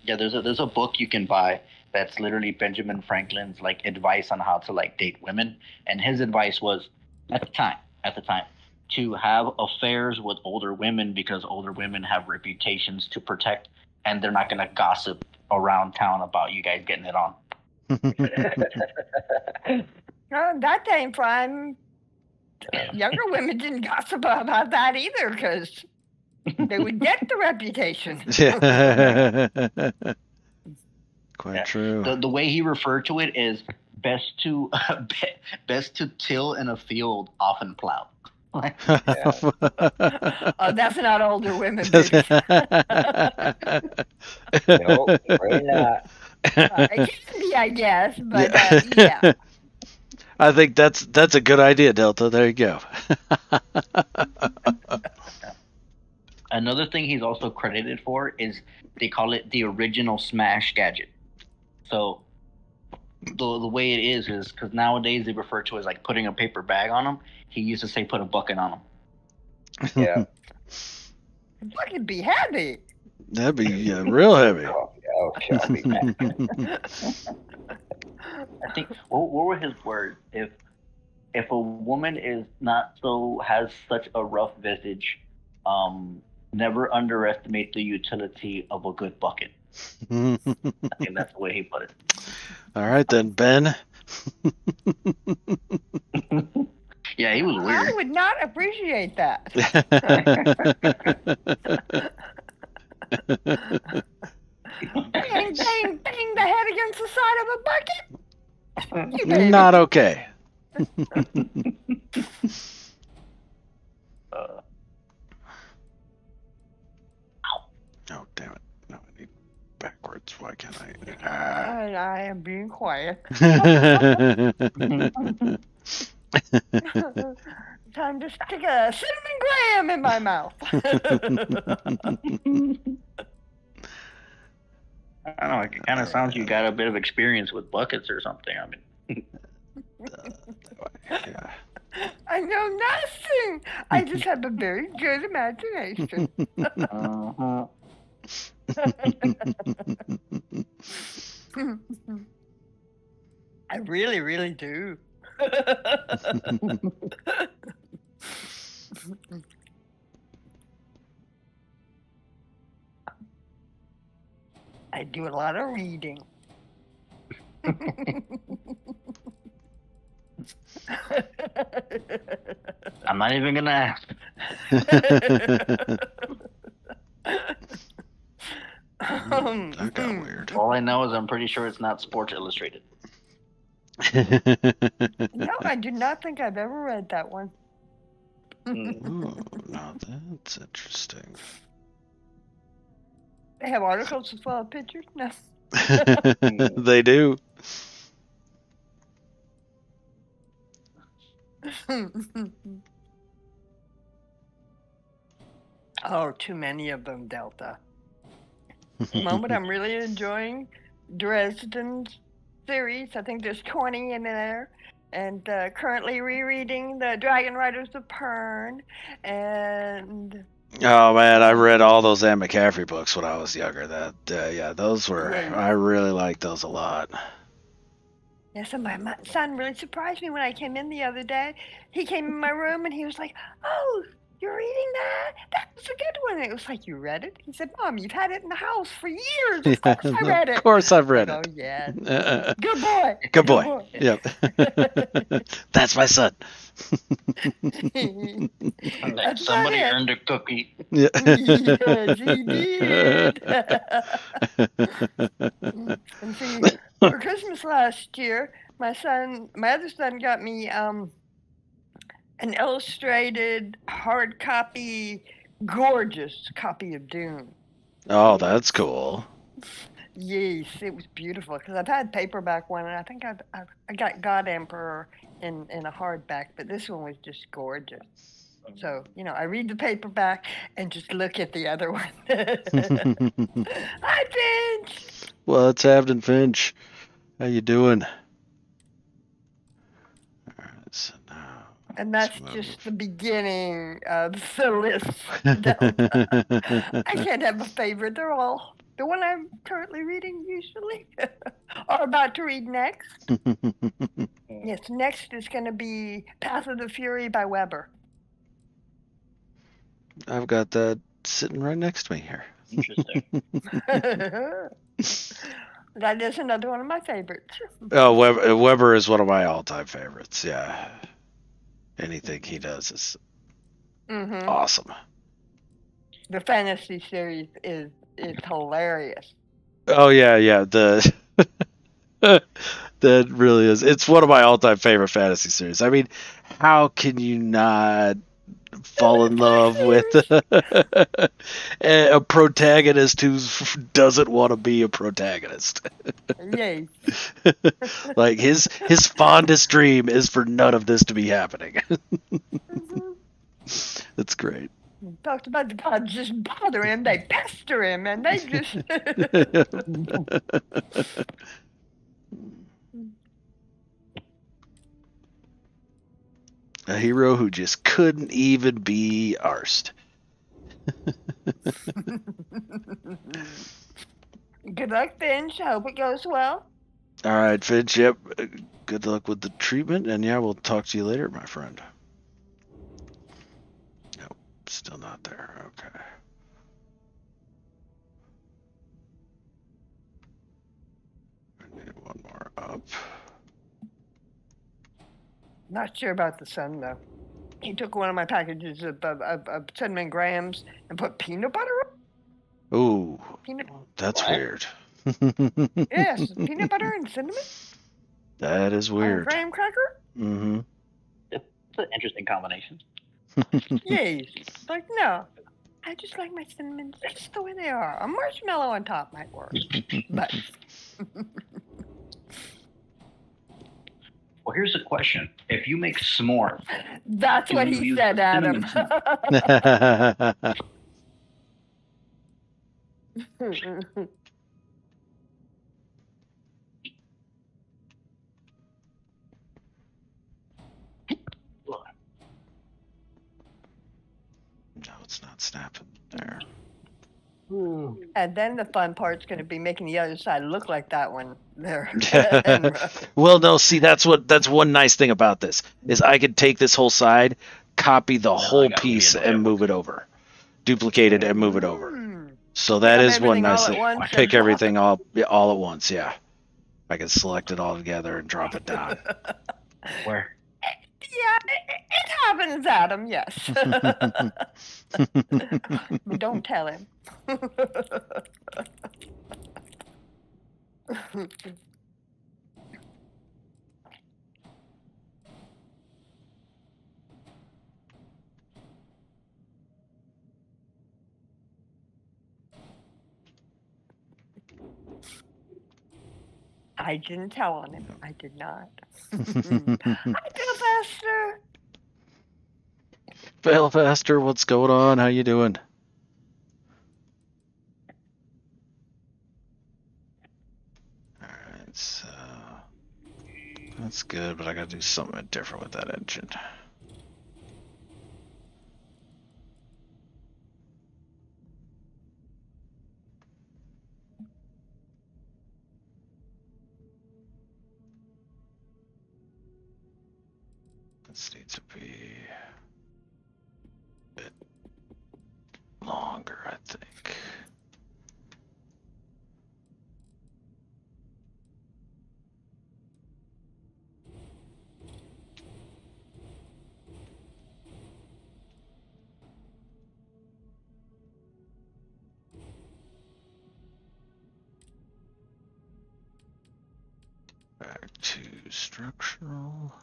Yeah, there's a book you can buy that's literally Benjamin Franklin's like advice on how to like date women, and his advice was at the time to have affairs with older women because older women have reputations to protect, and they're not going to gossip around town about you guys getting it on. That time frame, younger women didn't gossip about that either because they would get the reputation. Quite true. The way he referred to it is best to till in a field often plowed. Oh, that's not older women, baby. No, really not. It can be, I guess, but Yeah. yeah. I think that's a good idea, Delta. There you go. Another thing he's also credited for is they call it the original Smash gadget. So the way it is because nowadays they refer to it as like putting a paper bag on them. He used to say put a bucket on them. Yeah. The bucket be heavy. That'd be real heavy. Oh, Shelby. I think what were his words? If a woman is not so has such a rough visage, never underestimate the utility of a good bucket. I think that's the way he put it. All right then, Ben. Yeah, he was weird. I would not appreciate that. Bang, bang, bang the head against the side of a bucket. You baby. Not okay. Oh, damn it. No, I need backwards. Why can't I? And I am being quiet. Time to stick a cinnamon graham in my mouth. I don't know. It kind of sounds you got a bit of experience with buckets or something. I mean, Yeah. I know nothing. I just have a very good imagination. I really, really do. I do a lot of reading. I'm not even gonna ask. That got weird. All I know is I'm pretty sure it's not Sports Illustrated. No, I do not think I've ever read that one. Oh, now that's interesting. They have articles as well as pictures? No. They do. Oh, too many of them, Delta. The moment I'm really enjoying Dresden's series. I think there's 20 in there. And currently rereading the Dragon Riders of Pern. And Oh man, I read all those Anne McCaffrey books when I was younger. That yeah, those were Yeah. I really liked those a lot. yes, and my son really surprised me when I came in the other day. He came in my room and he was like, "Oh, you're reading that? That was a good one." And it was like, "You read it?" He said, "Mom, you've had it in the house for years. Of course I read it." Of course I've read Oh it. yeah, good boy. Good boy. Yep. That's my son. That's Somebody not it. earned a cookie. Yeah. Yes, he did. And see, for Christmas last year, my other son got me an illustrated hard copy, gorgeous copy of Dune. Oh, that's cool. Yes, it was beautiful because I've had paperback one, and I think I got God Emperor in a hardback, but this one was just gorgeous. So I read the paperback and just look at the other one. Hi, Finch. What's happening, Finch? How you doing? All right, so now. And that's let's just the move. beginning of the list. I can't have a favorite. They're all the one I'm currently reading usually, or about to read next. Yes, next is going to be Path of the Fury by Weber. I've got that sitting right next to me here. Interesting. That is another one of my favorites. Oh, Weber is one of my all-time favorites. Yeah, anything he does is awesome. The fantasy series is hilarious. Oh yeah. That really is. It's one of my all-time favorite fantasy series. I mean, how can you not fall in love with a protagonist who doesn't want to be a protagonist. Yay. Like his fondest dream is for none of this to be happening. That's great. Talked about the gods just bother him, they pester him, and they just. A hero who just couldn't even be arsed. Good luck, Finch. I hope it goes well. All right, Finch. Yep. Good luck with the treatment, and yeah, we'll talk to you later, my friend. Nope, still not there. Okay. I need one more up. Not sure about the sun, though. He took one of my packages of cinnamon grams and put peanut butter on. Ooh, Peanut. that's What? weird. Yes, peanut butter and cinnamon That is on a weird. graham cracker. Mm-hmm. It's an interesting combination. Yes. Like no, I just like my cinnamon just the way they are. A marshmallow on top might work, but Well, here's the question: if you make s'mores, that's do what you he use said, the Adam. No, it's not snapping there. And then the fun part's going to be making the other side look like that one there. Well, no, see, that's one nice thing about this is I could take this whole side, copy the whole piece, and move it over, duplicate it and move it over. So that is one nice thing. Pick everything all at once. Yeah, I can select it all together and drop it down. Where? Yeah, it happens, Adam, yes. But don't tell him. I didn't tell on him. I did not. Hi, Bill Faster. Fail faster. What's going on? How you doing? All right, so that's good, but I got to do something different with that engine. This needs to be a bit longer, I think. Back to structural.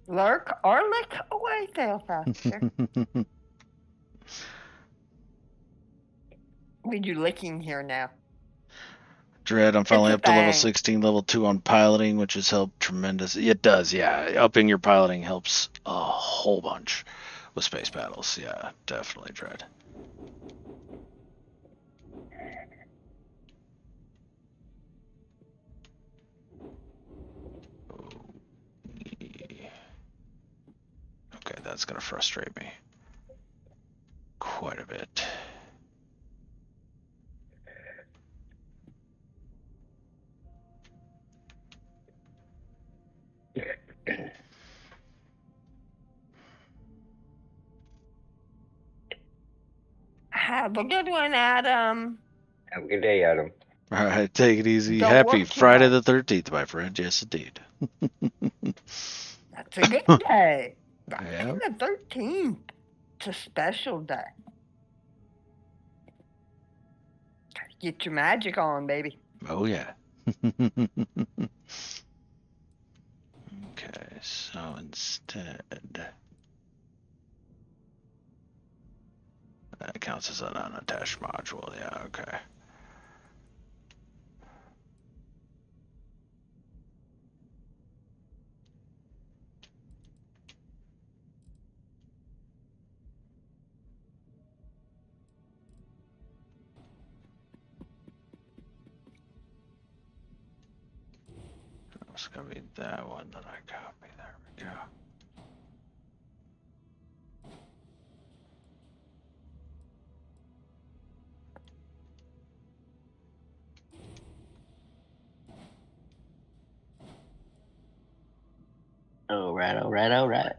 Lurk or lick away, Fail Faster. We do licking here now. Dread, I'm finally a up to level thing. 16, level 2 on piloting, which has helped tremendous. It does, yeah. Upping your piloting helps a whole bunch with space battles. Yeah, definitely, Dread. Okay, that's going to frustrate me quite a bit. Have a good one, Adam. Have a good day, Adam. All right, take it easy. Don't Happy work too Friday much. the 13th, my friend. Yes, indeed. That's a good day. Yeah. Friday the 13th. It's a special day. Gotta get your magic on, baby. Oh, yeah. Okay, so instead, that counts as an unattached module. Yeah, okay. It's gonna be that one that I copy. There we go. All right, all right, all right.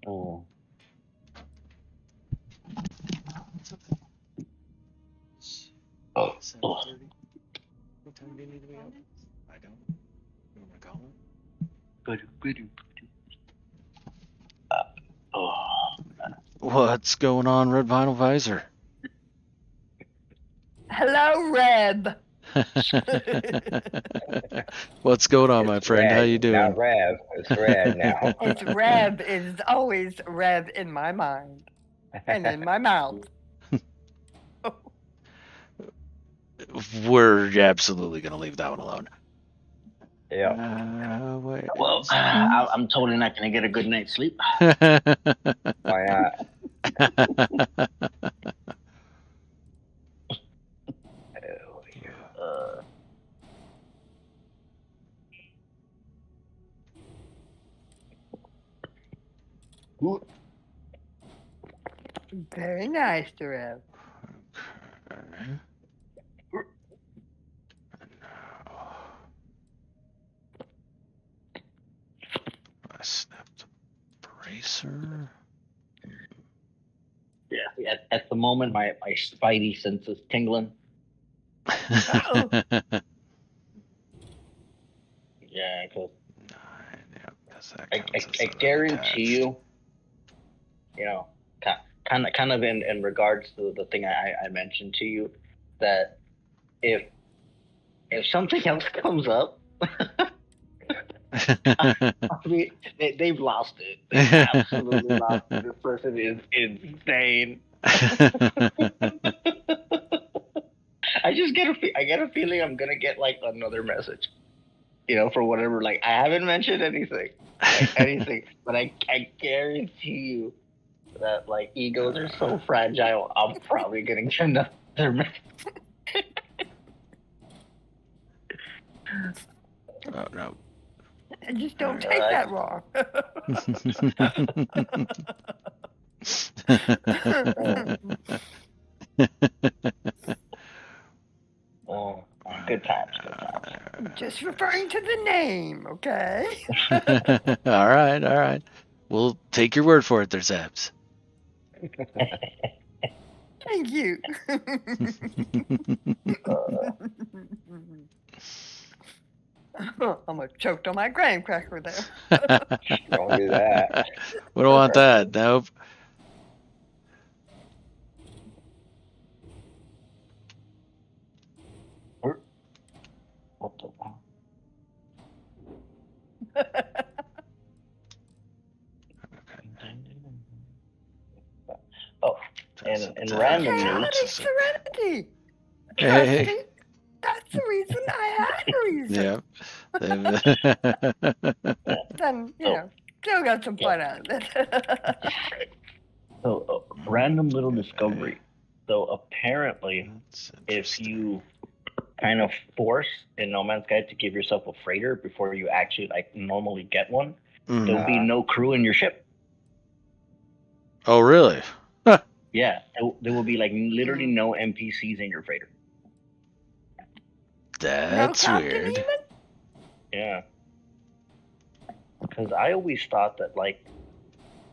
Oh. Oh. 7:30. What time do you need to be up? I don't. You want to call him? What's going on, Red Vinyl Visor? Hello, Reb. What's going on, my friend? How you doing? Not Rev. It's Red now. It's Reb. It's always Reb in my mind and in my mouth. We're absolutely gonna leave that one alone. Yeah. Wait. Well, I'm totally not gonna get a good night's sleep. Why not? Very nice, Reb. Okay. I snapped the bracer. Yeah, at the moment, my spidey sense is tingling. Uh-oh. Yeah, because 9, yep, that I counts as guarantee unattached. you, kind of in regards to the thing I mentioned to you, that if something else comes up, I mean, they've lost it. They've absolutely lost it. This person is insane. I get a feeling I'm gonna get like another message, for whatever. Like I haven't mentioned anything, but I guarantee you that like egos are so fragile. I'm probably gonna get another message. Oh no. Just don't take that wrong. Oh, good times, good times. Just referring to the name, okay? All right. We'll take your word for it, there, Zabs. Thank you. Almost choked on my graham cracker there. Don't do that. We don't want that. Nope. What the? Oh, and random news. Serenity. Hey. That's the reason I had a reason. Yep. Then, still got some fun out of it. So, random little discovery. So, apparently, if you kind of force in No Man's Sky to give yourself a freighter before you actually like normally get one, there'll be no crew in your ship. Oh, really? Yeah, there will be like literally no NPCs in your freighter. That's weird. Even? Yeah. Because I always thought that like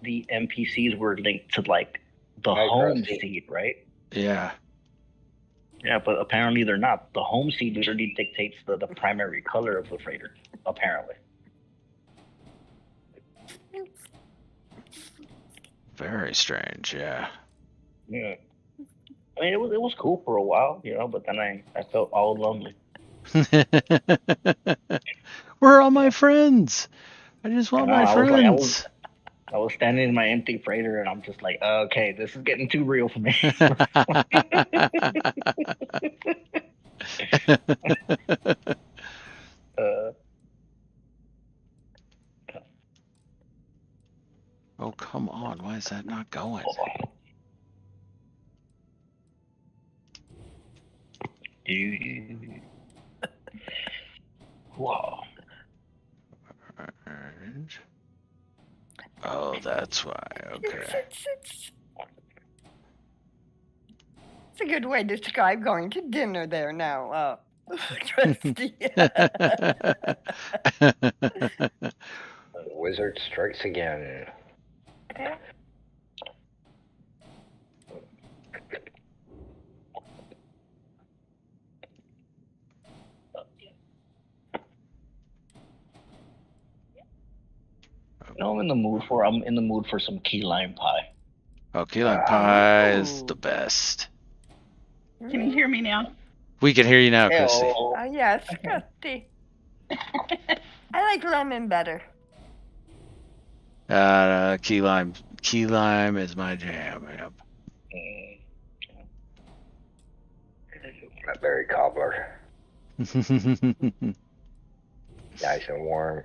the NPCs were linked to like the home seed, right? Yeah. Yeah, but apparently they're not. The home seed literally dictates the primary color of the freighter, apparently. Very strange, yeah. Yeah. I mean, it was cool for a while, but then I felt all lonely. Where are all my friends? I just want my I friends. was standing in my empty freighter, and I'm just like, okay, this is getting too real for me. Oh, come on. Why is that not going? Wow. Oh, that's why. Okay. It's a good way to describe going to dinner there now, Trusty. Wizard strikes again. I'm in the mood for some key lime pie. Oh, key lime pie is the best. Can you hear me now? We can hear you now, Chrissy. Yes, Christy. I like lemon better. Key lime is my jam. Yep. Blackberry cobbler. Nice and warm.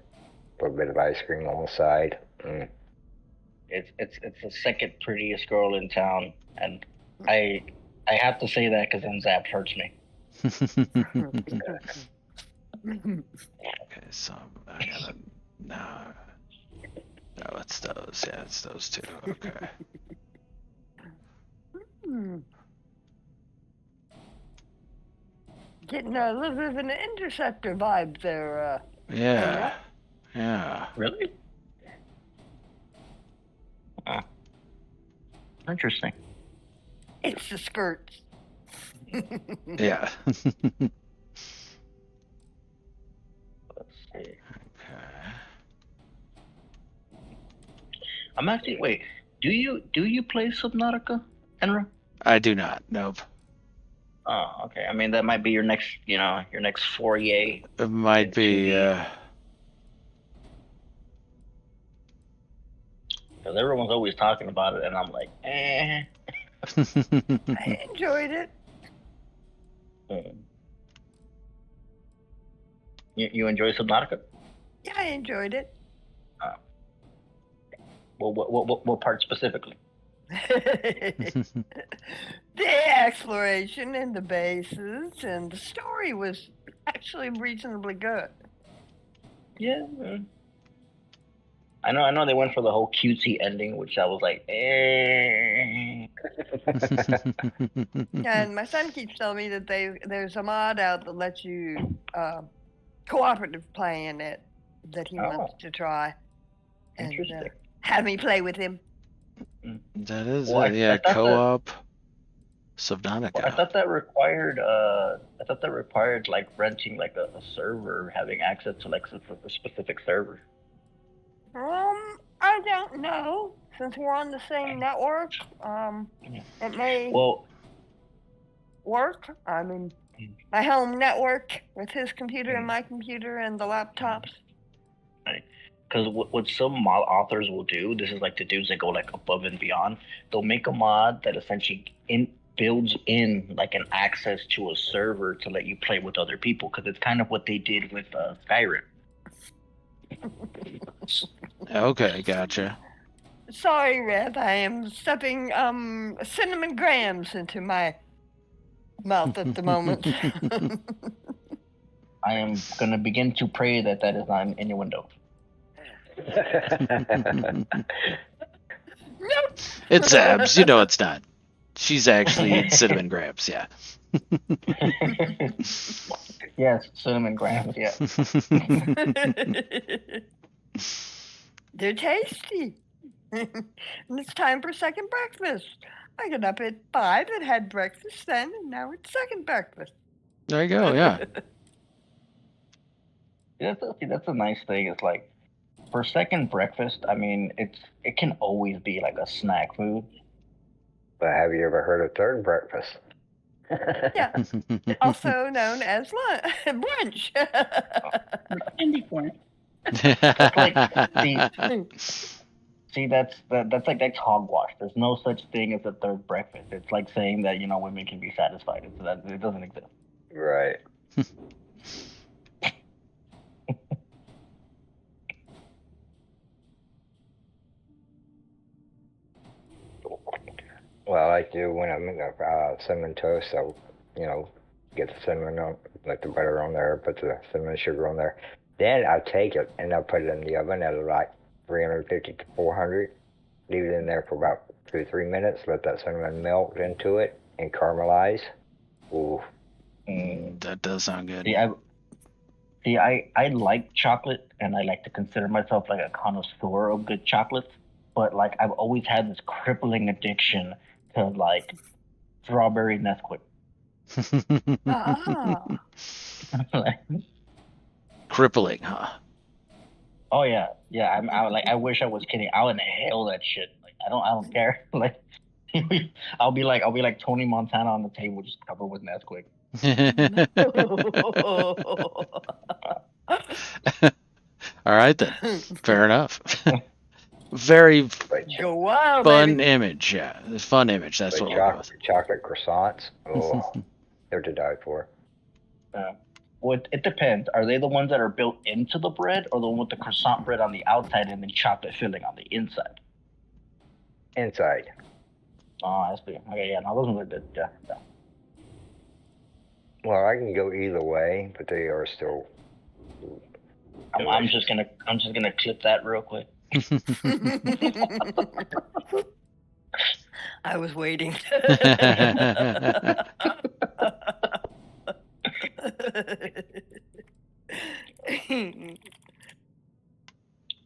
A little bit of ice cream on the side. It's the second prettiest girl in town, and I have to say that because then Zap hurts me. Okay, so I gotta no, it's those. Yeah, it's those two. Okay. Getting a little bit of an interceptor vibe there. Yeah. Yeah. Really? Interesting. It's the skirts. Yeah. Let's see. Okay. I'm actually wait. Do you play Subnautica, Enra? I do not. Nope. Oh, okay. I mean, that might be your next foray. It might be. Because everyone's always talking about it, and I'm like, eh. I enjoyed it. You enjoy Subnautica? Yeah, I enjoyed it. Well, what part specifically? The exploration and the bases and the story was actually reasonably good. Yeah. I know they went for the whole cutesy ending, which I was like, eh. And my son keeps telling me that there's a mod out that lets you cooperative play in it that he wants to try. Interesting. And have me play with him. That is co-op Subnautica. Well, I thought that required like renting like a server, having access to like a specific server. I don't know. Since we're on the same network, it may work. I mean, my home network with his computer and my computer and the laptops. Because what some mod authors will do, this is like the dudes that go like above and beyond. They'll make a mod that essentially builds in like an access to a server to let you play with other people. Because it's kind of what they did with Skyrim. Okay, gotcha. Sorry, Rev. I am stuffing cinnamon grams into my mouth at the moment. I am gonna begin to pray that is not in your window. Nope. It's Zabs. You know it's not. She's actually in cinnamon grams. Yeah. Yes, cinnamon grams. Yeah. They're tasty. And it's time for second breakfast. I got up at 5 and had breakfast then, and now it's second breakfast. There you go. Yeah. That's a nice thing. It's like for second breakfast. I mean, it can always be like a snack food. But have you ever heard of third breakfast? Yeah, also known as brunch. Candy corn. That's like see that's hogwash. There's no such thing as a third breakfast. It's like saying that women can be satisfied. It doesn't exist. Right. Well, I like to do when I'm making cinnamon toast. I'll, get the cinnamon on, let the butter on there, put the cinnamon sugar on there. Then I'll take it and I'll put it in the oven at like 350 to 400. Leave it in there for about 2 or 3 minutes. Let that cinnamon melt into it and caramelize. Ooh. That does sound good. I like chocolate, and I like to consider myself like a connoisseur of good chocolates. But like I've always had this crippling addiction to like strawberry Nesquik. Crippling, huh? Oh yeah. I wish I was kidding. I'll inhale that shit. Like I don't care. Like I'll be like Tony Montana on the table, just covered with Nesquik. All right then. Fair enough. Very fun image. Yeah, the fun image. That's what we'll go with. Chocolate croissants. Oh, they're to die for. Well, it depends. Are they the ones that are built into the bread, or the one with the croissant bread on the outside and then chocolate filling on the inside? Inside. Oh, I see. Okay, yeah, no, those ones are good. Yeah. Well, I can go either way, but they are still. I'm just gonna clip that real quick. I was waiting.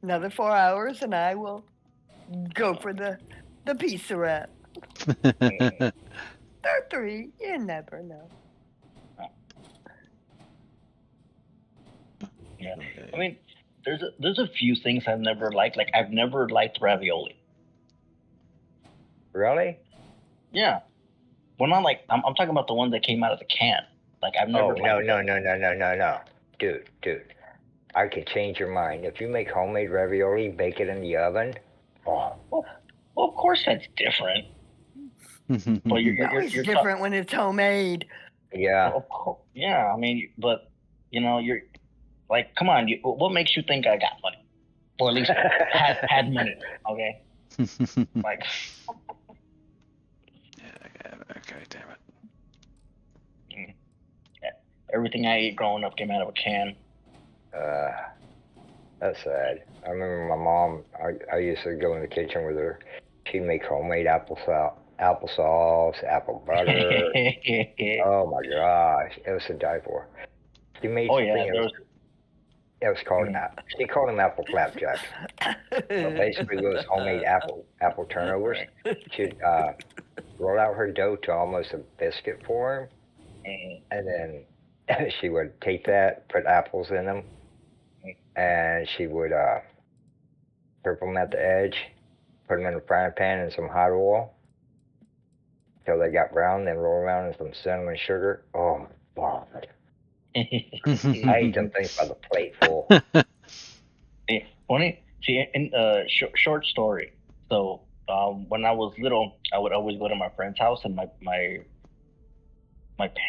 Another 4 hours, and I will go for the pizza wrap. Or 3, you never know. Yeah, I mean, there's a few things I've never liked. Like I've never liked ravioli. Really? Yeah. Well, not like I'm talking about the ones that came out of the can. Like I've never. Oh no, dude. I can change your mind. If you make homemade ravioli, bake it in the oven. Oh. Well, of course that's different. But you're different when it's homemade. Yeah. Yeah, I mean, but you're like, come on, what makes you think I got money? Or at least had money, okay? Like. Yeah, okay, damn it. Yeah. Everything I ate growing up came out of a can. That's sad. I remember my mom. I used to go in the kitchen with her. She'd make homemade applesauce, apple butter. Oh my gosh, it was to die for. She made something. It was called. She called them apple flapjacks. So basically, it was homemade apple turnovers. She'd roll out her dough to almost a biscuit form, and then she would take that, put apples in them, and she would purple them at the edge, put them in a frying pan in some hot oil until they got brown, then roll around in some cinnamon sugar. Oh my God. I ate them things by the plate full. Funny, see, in short story. So when I was little, I would always go to my friend's house, and my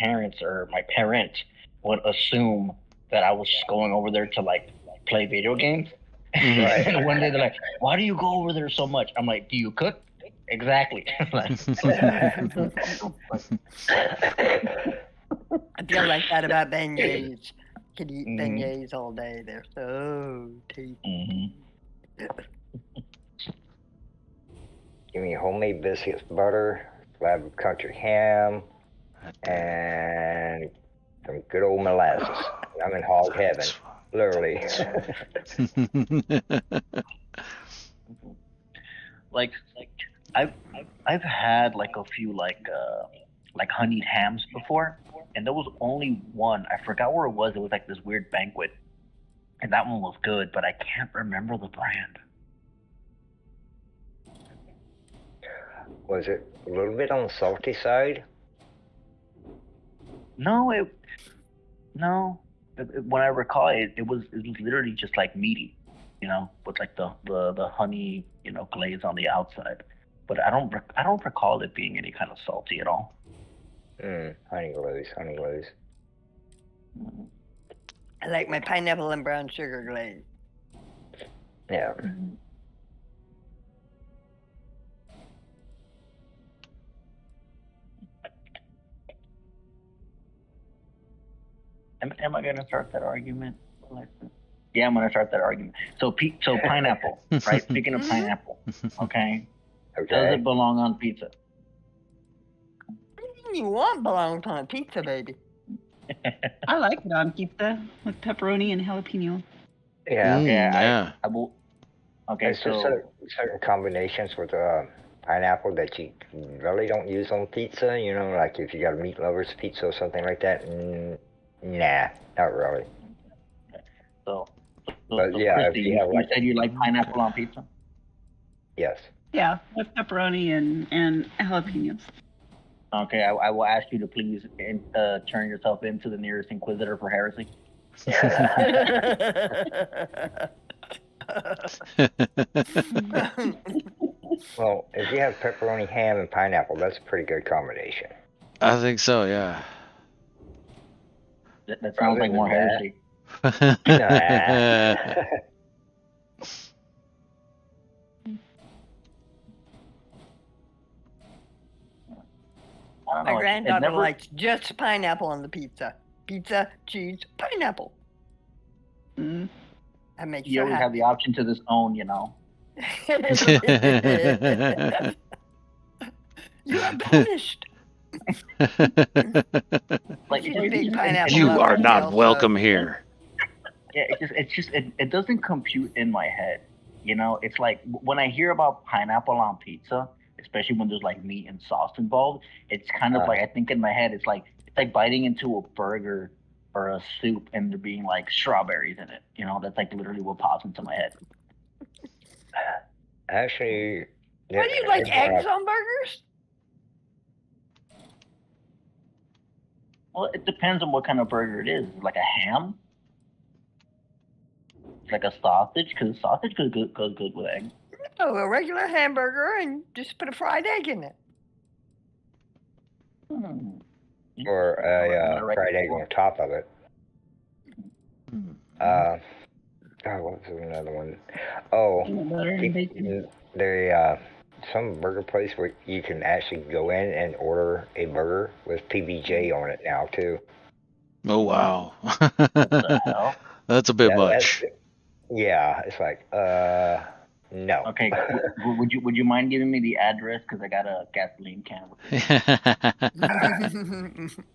parents or my parent would assume that I was just going over there to like play video games. Right. And one day they're like, "Why do you go over there so much?" I'm like, "Do you cook?" Exactly. I feel like that about beignets. Could eat beignets all day. They're so tasty. Give me homemade biscuits, butter, slab of country ham, and some good old molasses. I'm in hog heaven, literally. like I've had like a few like honeyed hams before, and there was only one. I forgot where it was. It was like this weird banquet, and that one was good, but I can't remember the brand. Was it a little bit on the salty side? No, when I recall it was literally just like meaty, with like the honey, glaze on the outside. But I don't recall it being any kind of salty at all. Honey glaze. I like my pineapple and brown sugar glaze. Yeah. Am I gonna start that argument? Yeah, I'm gonna start that argument. So pineapple, right? Speaking of pineapple, okay. Does it belong on pizza? You want belongs on a pizza, baby. I like it on pizza with pepperoni and jalapeno. Yeah. Yeah. I will. Okay, There's just certain combinations with pineapple that you really don't use on pizza. Like if you got a meat lover's pizza or something like that. Nah, not really. So yeah, Christy, you said you like pineapple on pizza? Yes. Yeah, with pepperoni and jalapenos. Okay, I will ask you to please turn yourself into the nearest inquisitor for heresy. Well, if you have pepperoni, ham, and pineapple, that's a pretty good combination. I think so, yeah. That sounds like more heresy. My granddaughter likes just pineapple on the pizza. Pizza, cheese, pineapple. That makes you always have the option to this own, You are punished. You are not welcome here. Yeah, it doesn't compute in my head. It's like when I hear about pineapple on pizza, especially when there's like meat and sauce involved, it's kind of like I think in my head it's like biting into a burger or a soup and there being like strawberries in it. That's like literally what pops into my head. Actually, what do you like eggs on burgers? Well, it depends on what kind of burger it is. Like a ham? It's like a sausage, because sausage goes good with eggs. No, a regular hamburger and just put a fried egg in it. Or a fried egg on top of it. What was another one? Oh, there some burger place where you can actually go in and order a burger with PBJ on it now too. Oh wow. What the hell? That's a bit much. Yeah, it's like no. Okay, would you mind giving me the address because I got a gasoline can. I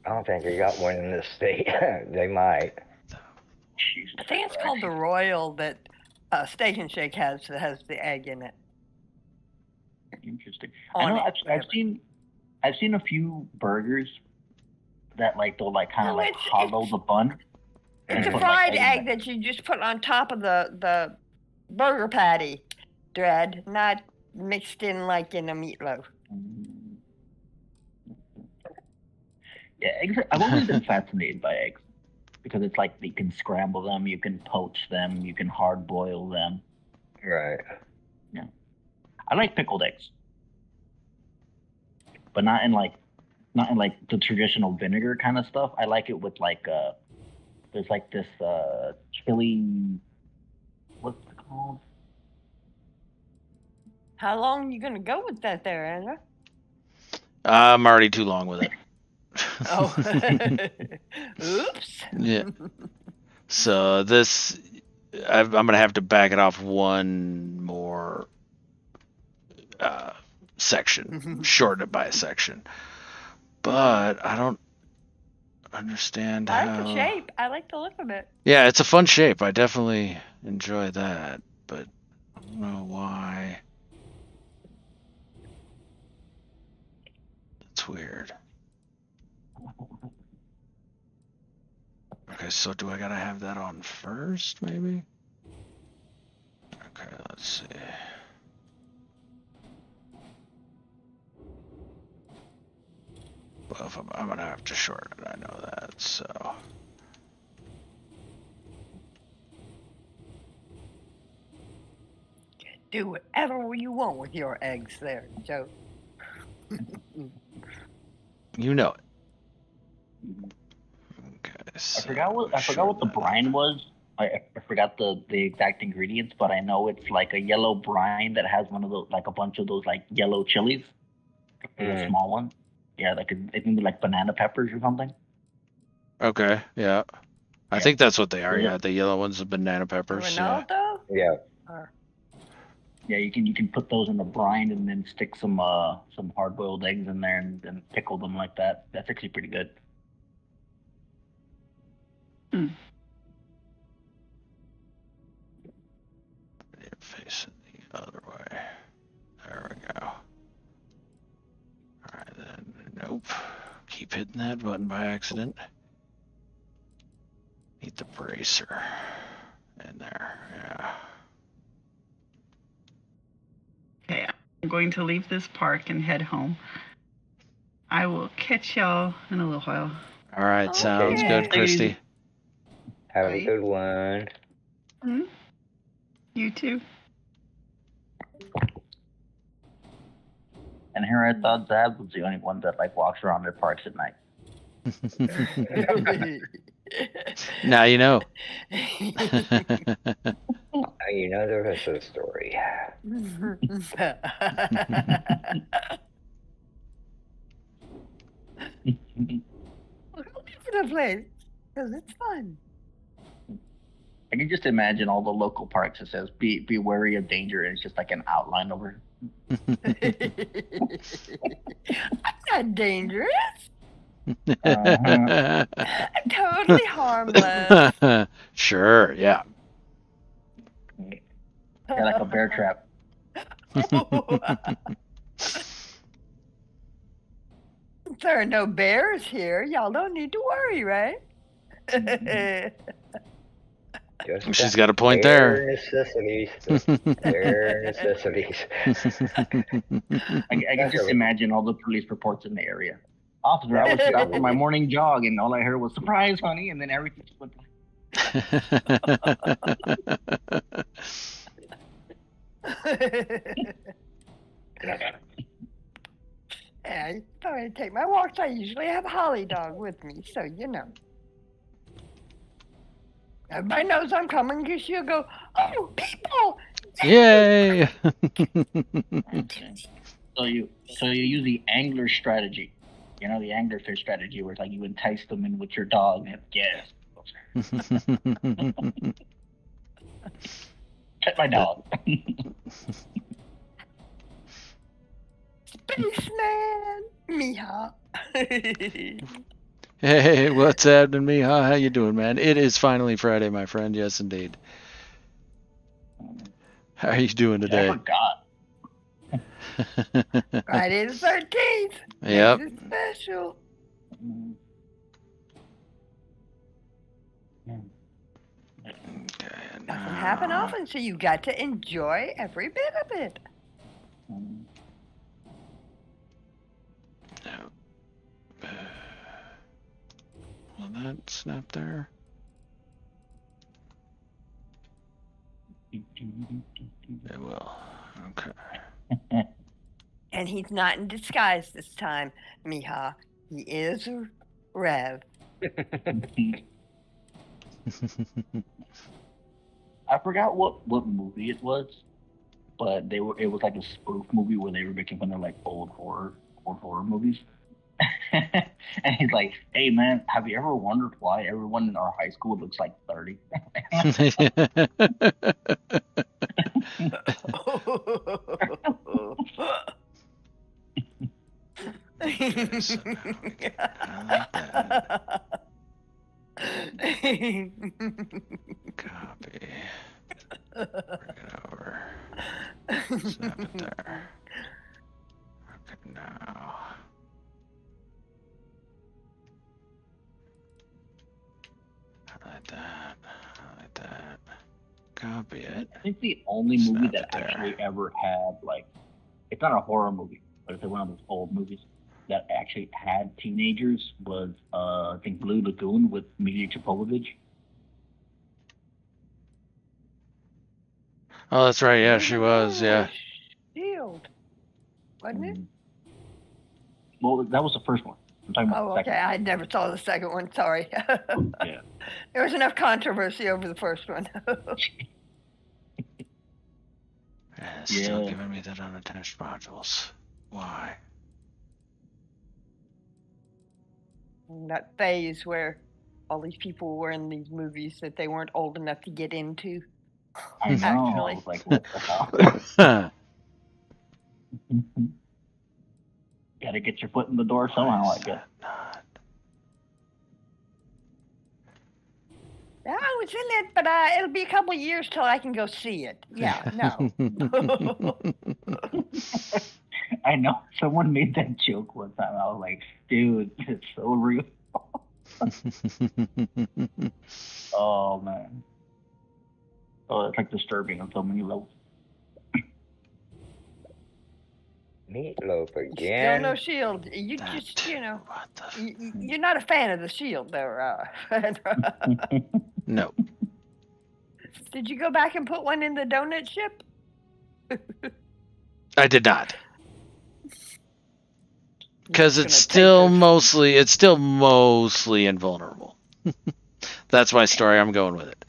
don't think they got one in this state. They might. I think it's called the Royal that Steak and Shake has that has the egg in it. Interesting. I know I've seen a few burgers that they'll kind of hollow the bun. It's a fried egg that you just put on top of the burger patty, Dread, not mixed in like in a meatloaf. Yeah, eggs. I've always been fascinated by eggs because it's like you can scramble them, you can poach them, you can hard boil them. Right. Yeah. I like pickled eggs, but not in the traditional vinegar kind of stuff. I like it with there's this chili. What's it called? How long are you gonna go with that there, Andrew? I'm already too long with it. Oh. Oops. Yeah. So this, I'm gonna have to back it off one more section, shorten it by a section. But I don't understand I how. like the shape. I like the look of it. Yeah, it's a fun shape. I definitely enjoy that, but I don't know why. That's weird. Okay, so do I gotta have that on first, maybe? Okay, let's see. Well, I'm gonna have to shorten it. I know that. So. Do whatever you want with your eggs there, Joe. You know it. Okay, I forgot what the brine was. I forgot the exact ingredients, but I know it's like a yellow brine that has one of those, like a bunch of those like yellow chilies, the small one. Yeah, like I think they're like banana peppers or something. Okay, yeah. I think that's what they are. Yeah, the yellow ones, the banana peppers. Ronaldo? Yeah. Yeah, you can put those in the brine and then stick some hard boiled eggs in there and pickle them like that. That's actually pretty good. Facing the other way. There we go. Alright then. Nope. Keep hitting that button by accident. Need the bracer in there. Yeah. Okay, I'm going to leave this park and head home. I will catch y'all in a little while. All right, sounds good, Christy. Have a good one. Mm-hmm. You too. And here I thought Zab was the only one that like walks around their parks at night. Now you know. You know the rest of the story. The place, because it's fun. I can just imagine all the local parks. It says be wary of danger, and it's just like an outline over. I'm not dangerous. I'm totally harmless. Sure, yeah. Yeah, like a bear trap. There are no bears here. Y'all don't need to worry, right? She's got a point there. Necessities. Bare necessities. I can just imagine all the police reports in the area. Officer, I was out for my morning jog, and all I heard was "surprise, honey," and then everything just went. I thought I'd take my walks. I usually have Holly Dog with me, so you know. Everybody knows I'm coming because she'll go, "Oh, people!" Yay! So you use the angler strategy, you know, the anglerfish strategy, where it's like you entice them in with your dog and yes, pet my dog. Spaceman, Miha. Hey, what's happening, Miha? How you doing, man? It is finally Friday, my friend. Yes, indeed. How are you doing today? I forgot. Friday the 13th. Yep. It's special. Okay, Doesn't happen often, so you got to enjoy every bit of it. Will that snap there? It will. Okay. And he's not in disguise this time, Miha. He is Rev. I forgot what movie it was, but it was like a spoof movie where they were making fun of like old horror movies. And he's like, "Hey man, have you ever wondered why everyone in our high school looks like 30?" Okay, so now we get like that. Copy. Bring it over. Snap it there. Okay, now. Highlight that. Highlight that. Copy it. I think the only movie that actually ever had like, it's not a horror movie, but it's one of those old movies. that actually had teenagers was I think Blue Lagoon with Mila Jovovich. Oh, that's right. Yeah, Blue she Lagoon was. Yeah. Shield, wasn't it? Well, that was the first one. I'm talking about Oh, the okay. second I never saw the second one. Sorry. one. Yeah. There was enough controversy over the first one. Yeah, it's still giving me that unattached modules. Why? That phase where all these people were in these movies that they weren't old enough to get into. I know. Actually. I was like, what the hell? Gotta get your foot in the door somehow, I guess. I was in it, but it'll be a couple of years till I can go see it. Yeah, no. I know. Someone made that joke one time. I was like, dude, it's so real. Oh, man. Oh, it's like disturbing on so many levels. Meatloaf again. Still no Shield. You just, you're not a fan of the Shield, though. No. Did you go back and put one in the donut ship? I did not. Because it's still mostly invulnerable. That's my story. I'm going with it.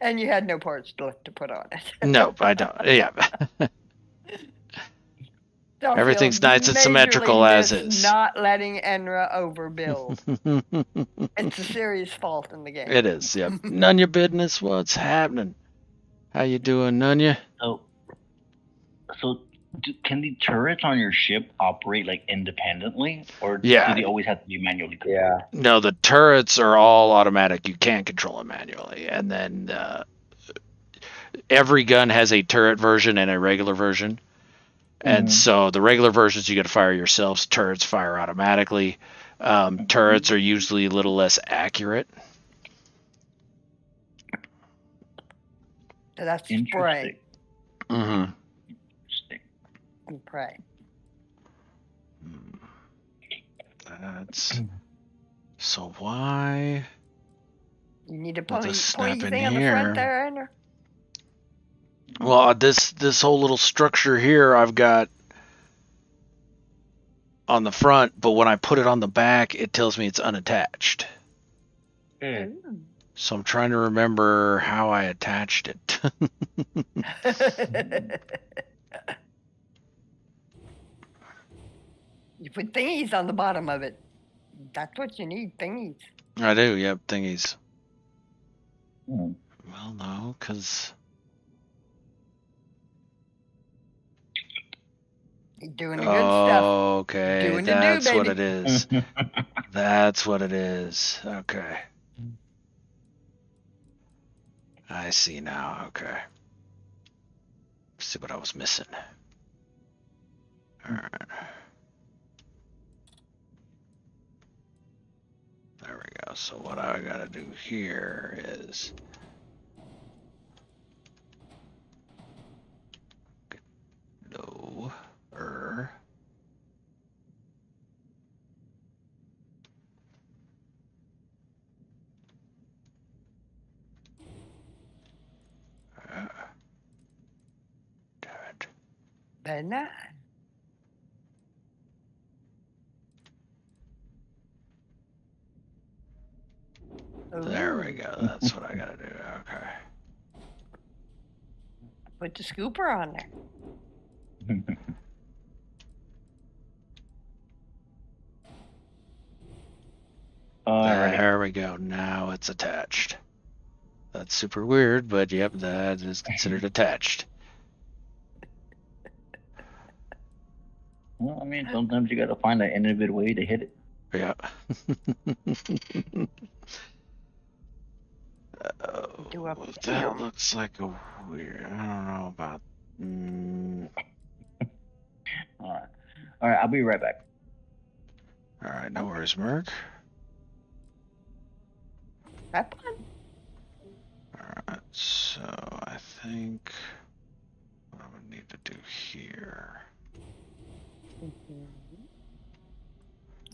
And you had no parts left to put on it. No, I don't. Yeah. Everything's nice and symmetrical as is. Not letting Enra overbuild. It's a serious fault in the game. It is, yep. None your business. What's happening? How you doing, Nunya? So can the turrets on your ship operate like independently, or do they always have to be manually controlled? Yeah. No, the turrets are all automatic. You can't control them manually. And then every gun has a turret version and a regular version. And so the regular versions you got to fire yourselves. Turrets fire automatically. Turrets are usually a little less accurate. So that's spray. Mm-hmm. And pray. That's so why? You need to put your snap thing in on the here. front there, Ender. Well, this whole little structure here I've got on the front, but when I put it on the back, it tells me it's unattached. So I'm trying to remember how I attached it. You put thingies on the bottom of it. That's what you need, thingies. I do, yep, thingies. Well, no, because... You're doing the good stuff. Okay, doing that's the do, what it is. That's what it is. Okay. I see now, okay. See what I was missing. Alright. There we go. So what I gotta do here is lower. Very nice. There we go. That's what I gotta do. Okay. Put the scooper on there. There we go. Now it's attached. That's super weird, but yep, that is considered attached. Well, I mean, sometimes you gotta find an innovative way to hit it. Yeah. That looks like a weird. I don't know about. All right, I'll be right back. All right, no worries, Merc. Have fun. All right, so I think what I would need to do here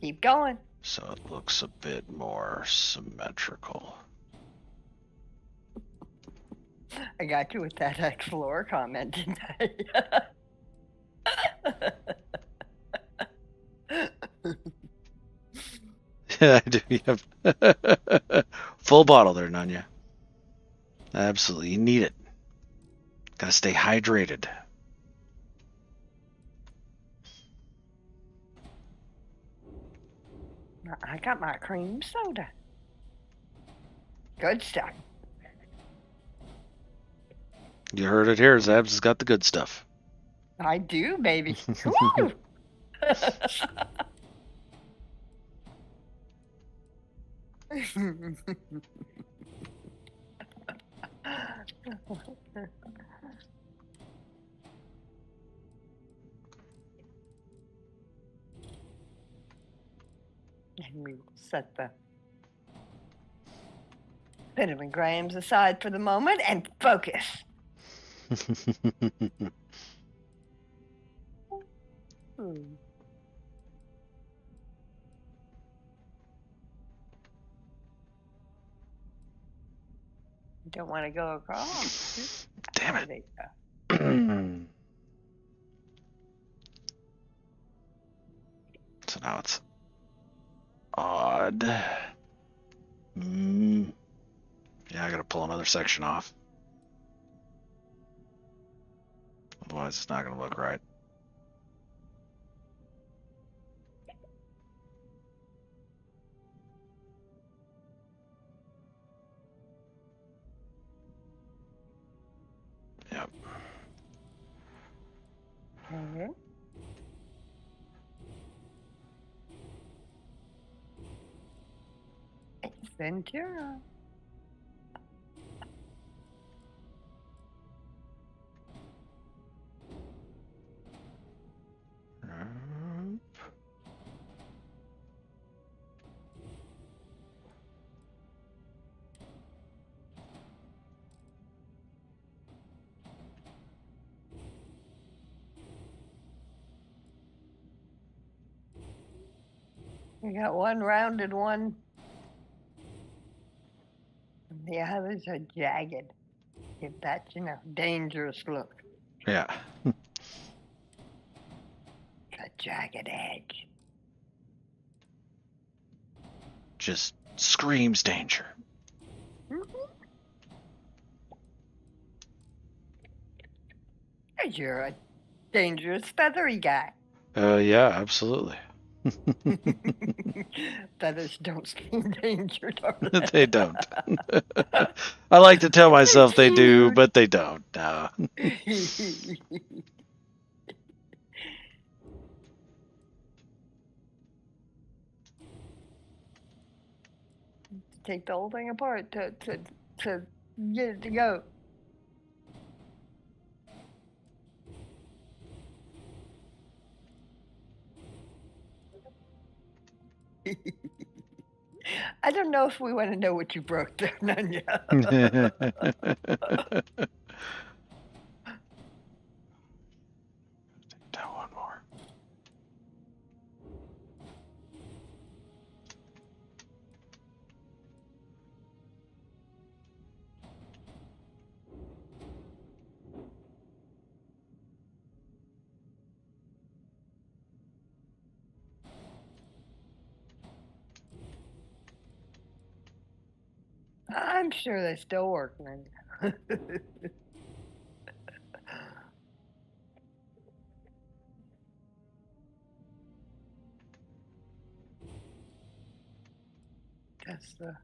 Keep going. So it looks a bit more symmetrical. I got you with that Explorer comment, didn't I? Yeah, I do. You have full bottle there, Nanya. Absolutely, you need it. Gotta stay hydrated. I got my cream soda. Good stuff. You heard it here. Zabs has got the good stuff. I do, baby. Woo! And we will set the cinnamon grams aside for the moment and focus. You don't want to go across. Damn it. There you go. So now it's odd. Yeah, I gotta pull another section off. Otherwise, it's not gonna look right. Yep. Mm-hmm. Ventura. We got one rounded one. And the others are jagged. Give that, dangerous look. Yeah. A jagged edge. Just screams danger. You're a dangerous feathery guy. Yeah, absolutely. Feathers don't scream danger, darling. They don't. I like to tell myself they do, but they don't. No. Take the whole thing apart to get it to go. I don't know if we want to know what you broke there, Nanya. Down one more. I'm sure they still work, Nanya. Does the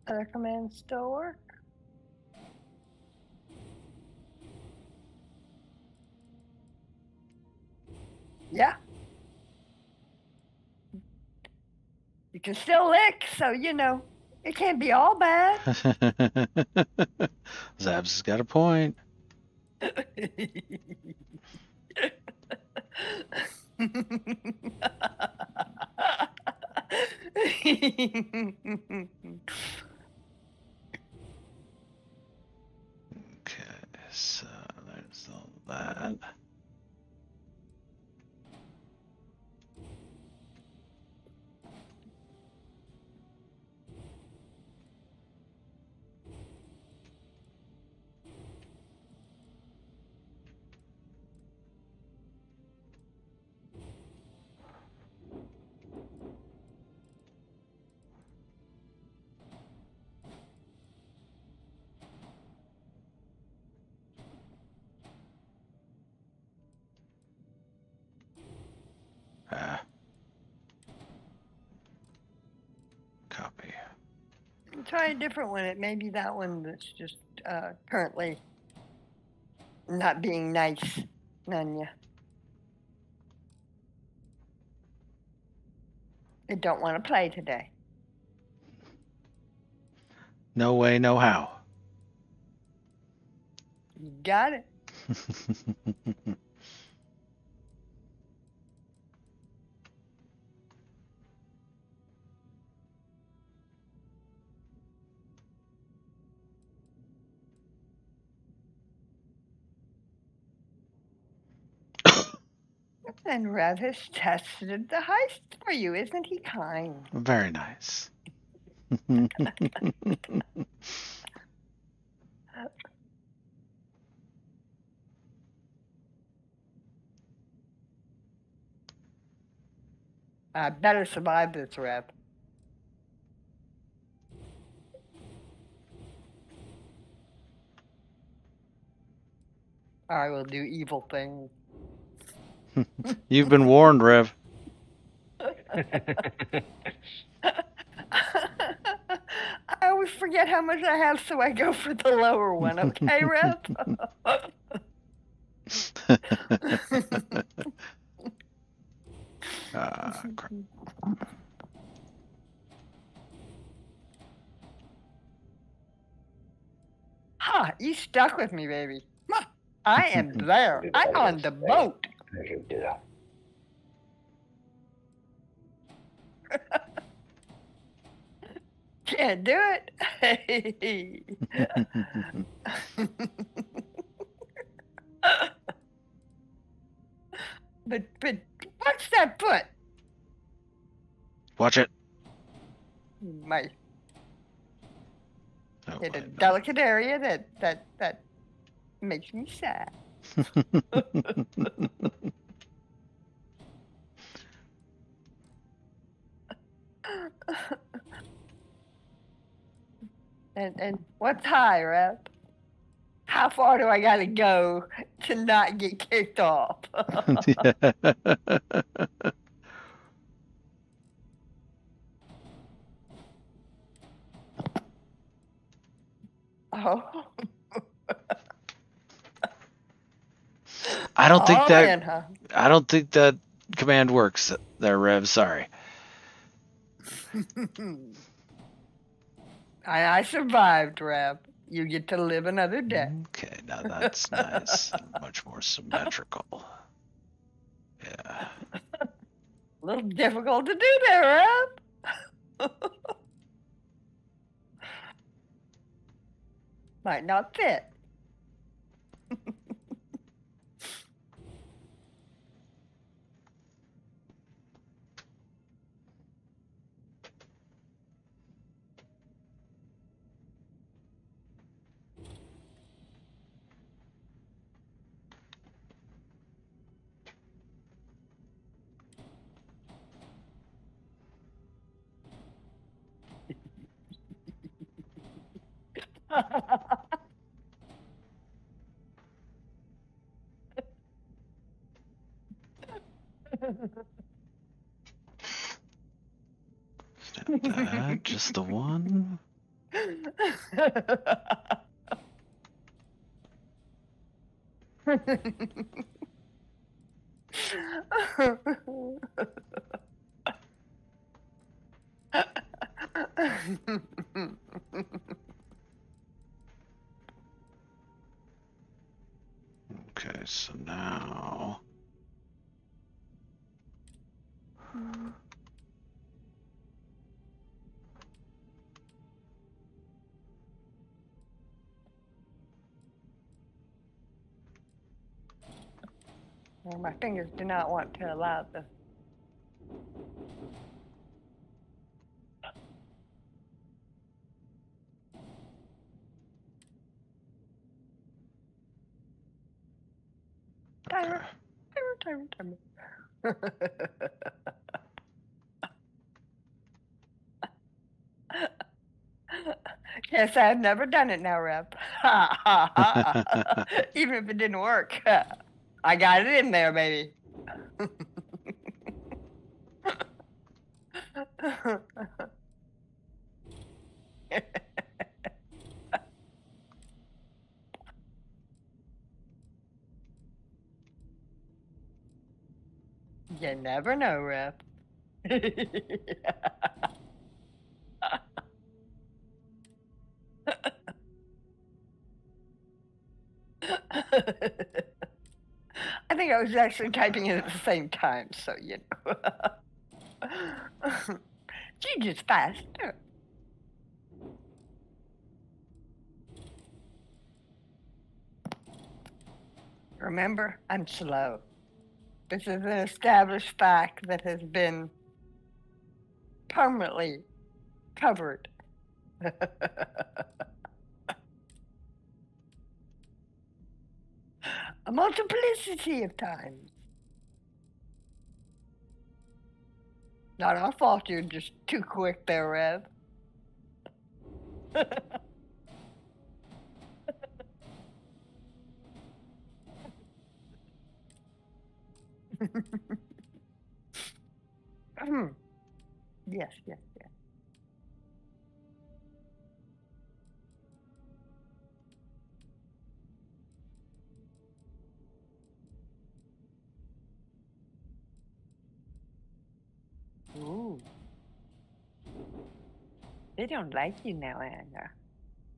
other command still work? Yeah. You can still lick, so it can't be all bad. Zabs has got a point. Okay, so there's all that. Copy. Try a different one. It may be that one that's just currently not being nice, Nanya. It don't want to play today. No way, no how. You got it. And Rev has tested the heist for you. Isn't he kind? Very nice. I better survive this, Rev. I will do evil things. You've been warned, Rev. I always forget how much I have, so I go for the lower one. Okay, Rev? Crap. Ha! You stuck with me, baby. I am there. I'm on the boat. Can't do it. but what's that foot? Watch it. Might Oh, hit a wait, no. delicate area that makes me sad. And what's high, Rev? How far do I gotta go to not get kicked off? Oh. I don't think All that. in, huh? I don't think that command works there, Rev. Sorry. I survived, Rev. You get to live another day. Okay, now that's nice. Much more symmetrical. Yeah. A little difficult to do there, Rev. Might not fit. Snap that. Just the one. Okay, so now. Well, my fingers do not want to allow this. Timer, timer. Yes, I've never done it now, Rev. Even if it didn't work. I got it in there, baby. You never know, Rev. I think I was actually typing it at the same time, so you know. She's just faster. Remember, I'm slow. This is an established fact that has been permanently covered. A multiplicity of times. Not our fault you're just too quick there, Rev. Yes, yes, yes. Ooh. They don't like you now, Anna.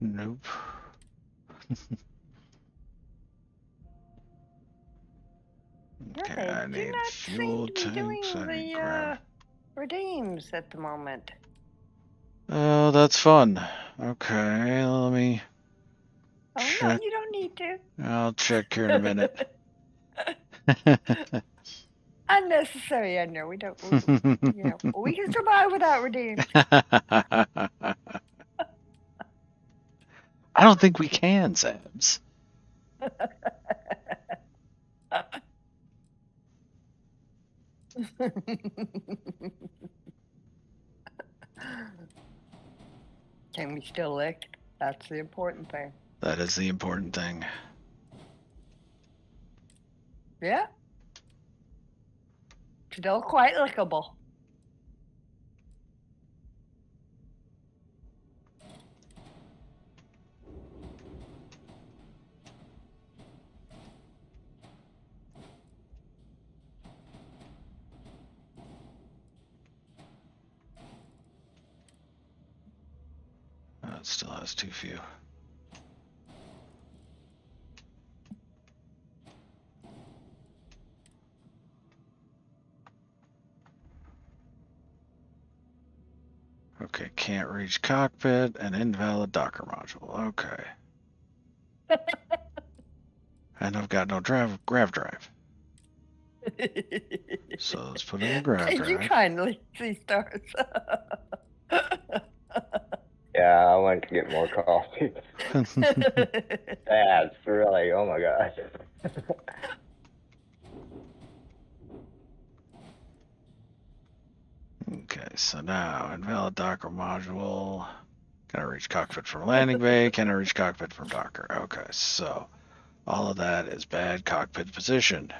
Nope. Okay, they I do need not fuel seem to be doing tanks. I need the grab. redeems at the moment. Oh, that's fun. Okay, let me Oh no, check. you don't need to. I'll check here in a minute. Unnecessary, I know. We don't. You know, we can survive without redeems. I don't think we can, Sabs. Can we still lick? That's the important thing. That is the important thing. Yeah. Still quite lickable. It still has too few. Okay, can't reach cockpit and invalid Docker module. Okay. And I've got no grav drive. So let's put in a grav Thank you drive. kindly, Sea Stars. Yeah, I went to get more coffee. That's really, oh my gosh. Okay, so now invalid Docker module. Can I reach cockpit from landing bay? Can I reach cockpit from Docker? Okay, so all of that is bad cockpit position.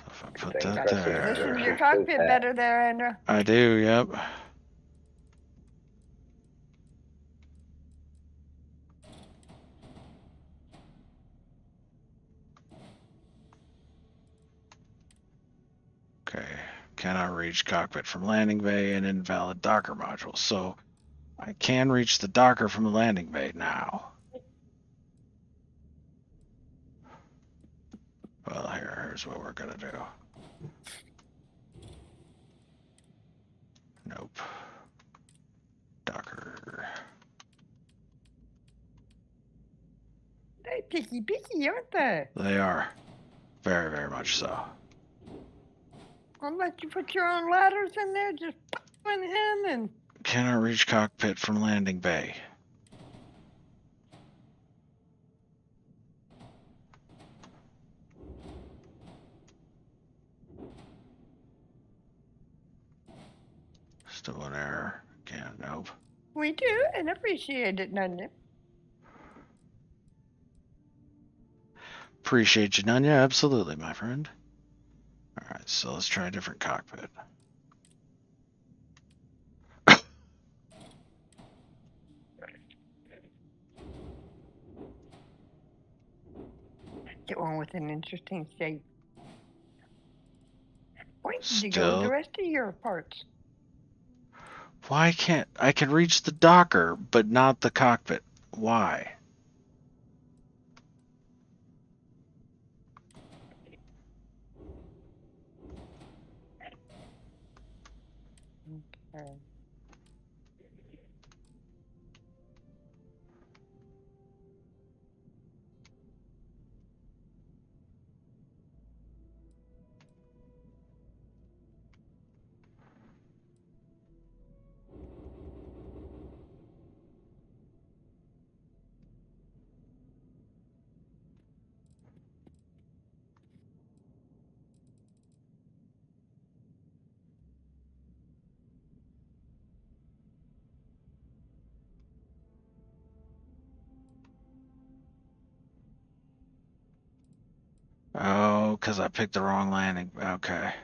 If I put that there. Position your cockpit better there, Andrew. I do, yep. Okay, cannot reach cockpit from landing bay and invalid Docker module. So I can reach the Docker from the landing bay now. Well, here's what we're gonna do. Nope. Docker. They're picky, aren't they? They are. Very, very much so. I'll let you put your own ladders in there, just put one in and... Cannot reach cockpit from landing bay. Still an error. Again, nope. We do, and appreciate it, none. Appreciate you, Nunya. Absolutely, my friend. Alright, so let's try a different cockpit. with an interesting shape. Where did you go with Still, the rest of your parts? why can't I can reach the docker, but not the cockpit? Why? Okay. Oh, because I picked the wrong landing. Okay.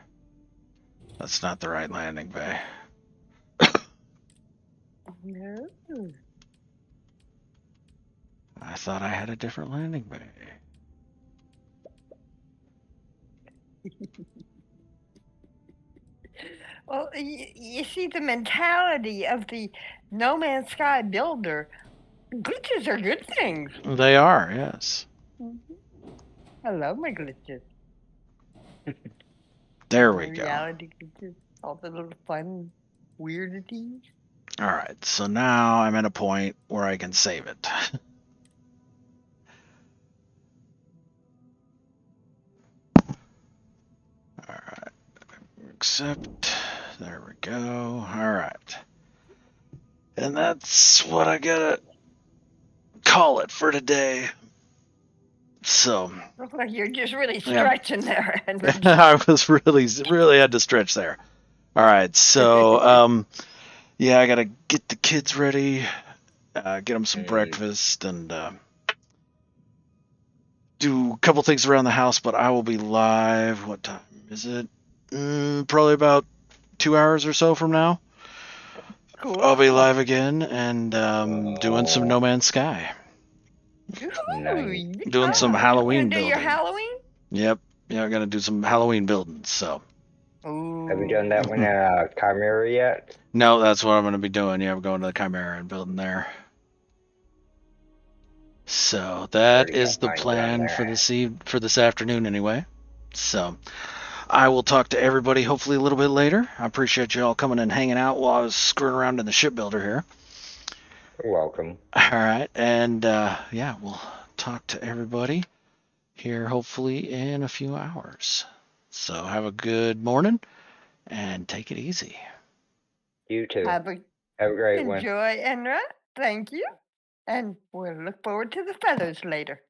That's not the right landing bay. No. I thought I had a different landing bay. Well, you see, the mentality of the No Man's Sky builder, glitches are good things. They are, yes. I love my glitches. There My we go. reality glitches, all the little fun weirdities. All right, so now I'm at a point where I can save it. All right, accept. There we go. All right. And that's what I gotta call it for today. So Looks like you're just really stretching there, Henry. I was really had to stretch there. All right, so yeah, I gotta get the kids ready, get them some breakfast, and do a couple things around the house. But I will be live. What time is it? Probably about 2 hours or so from now. Cool. I'll be live again and doing some No Man's Sky. Nice. Doing some Halloween Gonna do your building. Halloween? Yep. Yeah, I'm gonna do some Halloween building. So. Ooh. Have you done that one in Chimera yet? No, that's what I'm gonna be doing. Yeah, I'm going to the Chimera and building there. So that Already is got the mine plan down for there. this afternoon anyway. So I will talk to everybody hopefully a little bit later. I appreciate you all coming and hanging out while I was screwing around in the shipbuilder here. You're welcome. All right, and yeah, we'll talk to everybody here hopefully in a few hours. So have a good morning and take it easy. You too. Have a Have a great one. enjoy, Enra. Thank you. And we'll look forward to the feathers later.